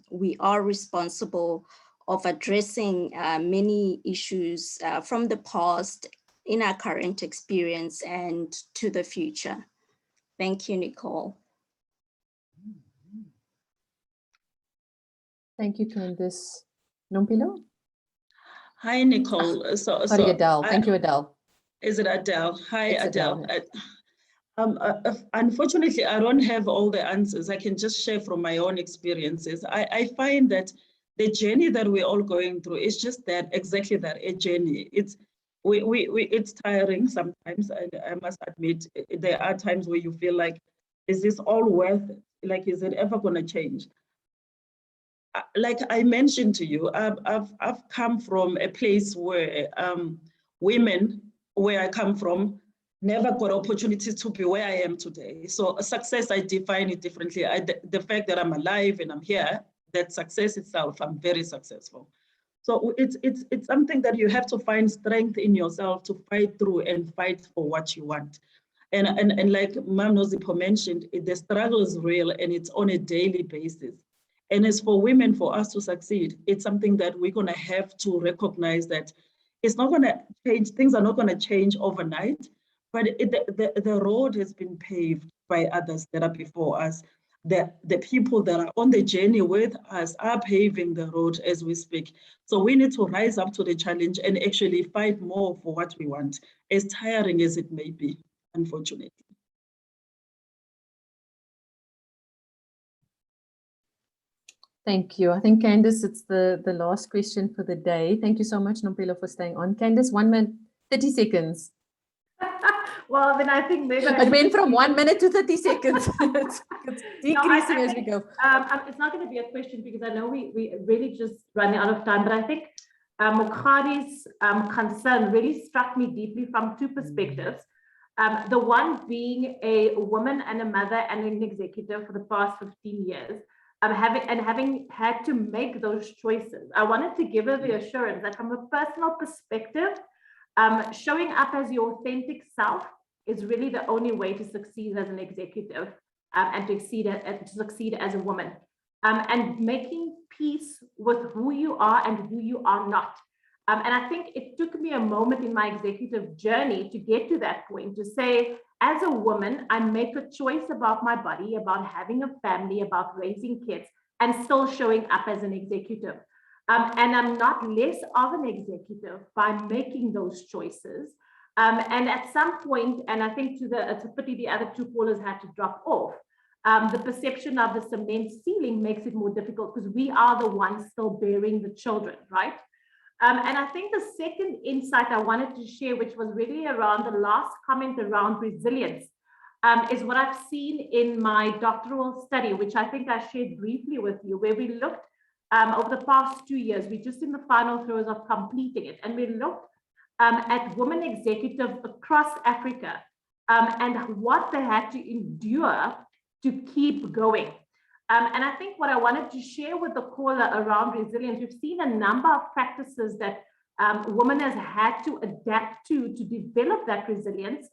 we are responsible of addressing many issues from the past in our current experience and to the future. Thank you, Nicole. Thank you, Candice. Nompilo? Hi, Nicole. Sorry, Adele. Thank you, Adele. Is it Adele? Hi, It's Adele. Adele. Unfortunately, I don't have all the answers. I can just share from my own experiences. I find that the journey that we're all going through is just that, exactly that, a journey. It's tiring sometimes, and I must admit, there are times where you feel like, is this all worth it? Like, is it ever going to change? Like I mentioned to you, I've come from a place where women, where I come from, never got opportunities to be where I am today. So success, I define it differently. The fact that I'm alive and I'm here, that success itself, I'm very successful. So it's something that you have to find strength in yourself to fight through and fight for what you want. And like Ma'am Nozipho mentioned, the struggle is real and it's on a daily basis. And as for women, for us to succeed, it's something that we're going to have to recognize that it's not going to change, things are not going to change overnight, but the road has been paved by others that are before us. The people that are on the journey with us are paving the road as we speak. So we need to rise up to the challenge and actually fight more for what we want, as tiring as it may be, unfortunately. Thank you. I think, Candice, it's the last question for the day. Thank you so much, Nompilo, for staying on. Candice, 1 minute, 30 seconds. Well, then I think maybe it went from 1 minute to 30 seconds. it's decreasing as we go. It's not going to be a question because I know we really just running out of time, but I think Mukhadi's concern really struck me deeply from two perspectives. The one being a woman and a mother and an executive for the past 15 years, having had to make those choices. I wanted to give her the assurance that from a personal perspective, showing up as your authentic self is really the only way to succeed as an executive and to succeed as a woman. And making peace with who you are and who you are not. And I think it took me a moment in my executive journey to get to that point, to say, as a woman, I make a choice about my body, about having a family, about raising kids, and still showing up as an executive. And I'm not less of an executive by making those choices. And at some point, and I think it's a pity the other two callers had to drop off, the perception of the cement ceiling makes it more difficult because we are the ones still bearing the children, right? And I think the second insight I wanted to share, which was really around the last comment around resilience, is what I've seen in my doctoral study, which I think I shared briefly with you, where we looked over the past 2 years, we're just in the final throes of completing it. And we looked at women executives across Africa and what they had to endure to keep going. And I think what I wanted to share with the caller around resilience, we've seen a number of practices that women has had to adapt to develop that resilience.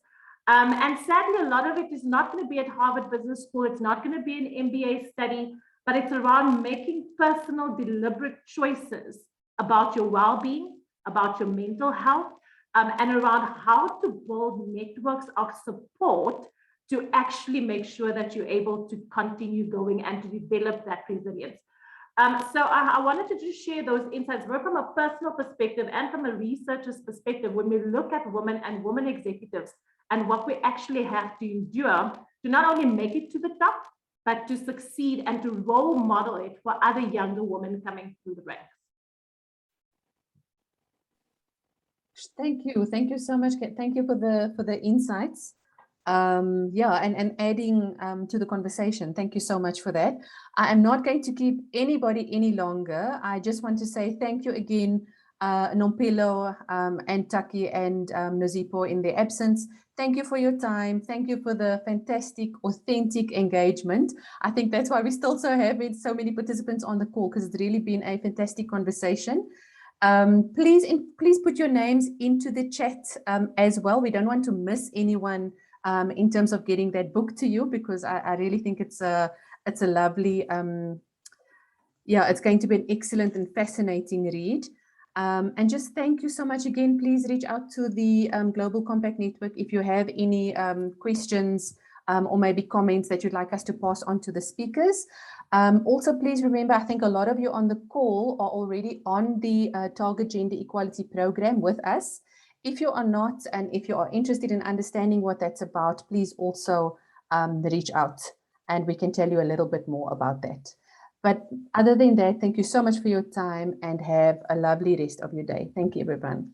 And sadly, a lot of it is not going to be at Harvard Business School. It's not going to be an MBA study, but it's around making personal, deliberate choices about your well-being, about your mental health, and around how to build networks of support to actually make sure that you're able to continue going and to develop that resilience. So I wanted to just share those insights, both from a personal perspective and from a researcher's perspective, when we look at women and women executives and what we actually have to endure to not only make it to the top, but to succeed and to role model it for other younger women coming through the ranks. Thank you so much. Thank you for the insights. And adding to the conversation. Thank you so much for that. I am not going to keep anybody any longer. I just want to say thank you again Nompilo and Taki and Nozipho in their absence. Thank you for your time. Thank you for the fantastic, authentic engagement. I think that's why we still have so many participants on the call, because it's really been a fantastic conversation. Please put your names into the chat as well. We don't want to miss anyone in terms of getting that book to you, because I really think it's a lovely, it's going to be an excellent and fascinating read. And just thank you so much again. Please reach out to the Global Compact Network if you have any questions or maybe comments that you'd like us to pass on to the speakers. Also, please remember, I think a lot of you on the call are already on the Target Gender Equality program with us. If you are not, and if you are interested in understanding what that's about, please also reach out and we can tell you a little bit more about that. But other than that, thank you so much for your time and have a lovely rest of your day. Thank you, everyone.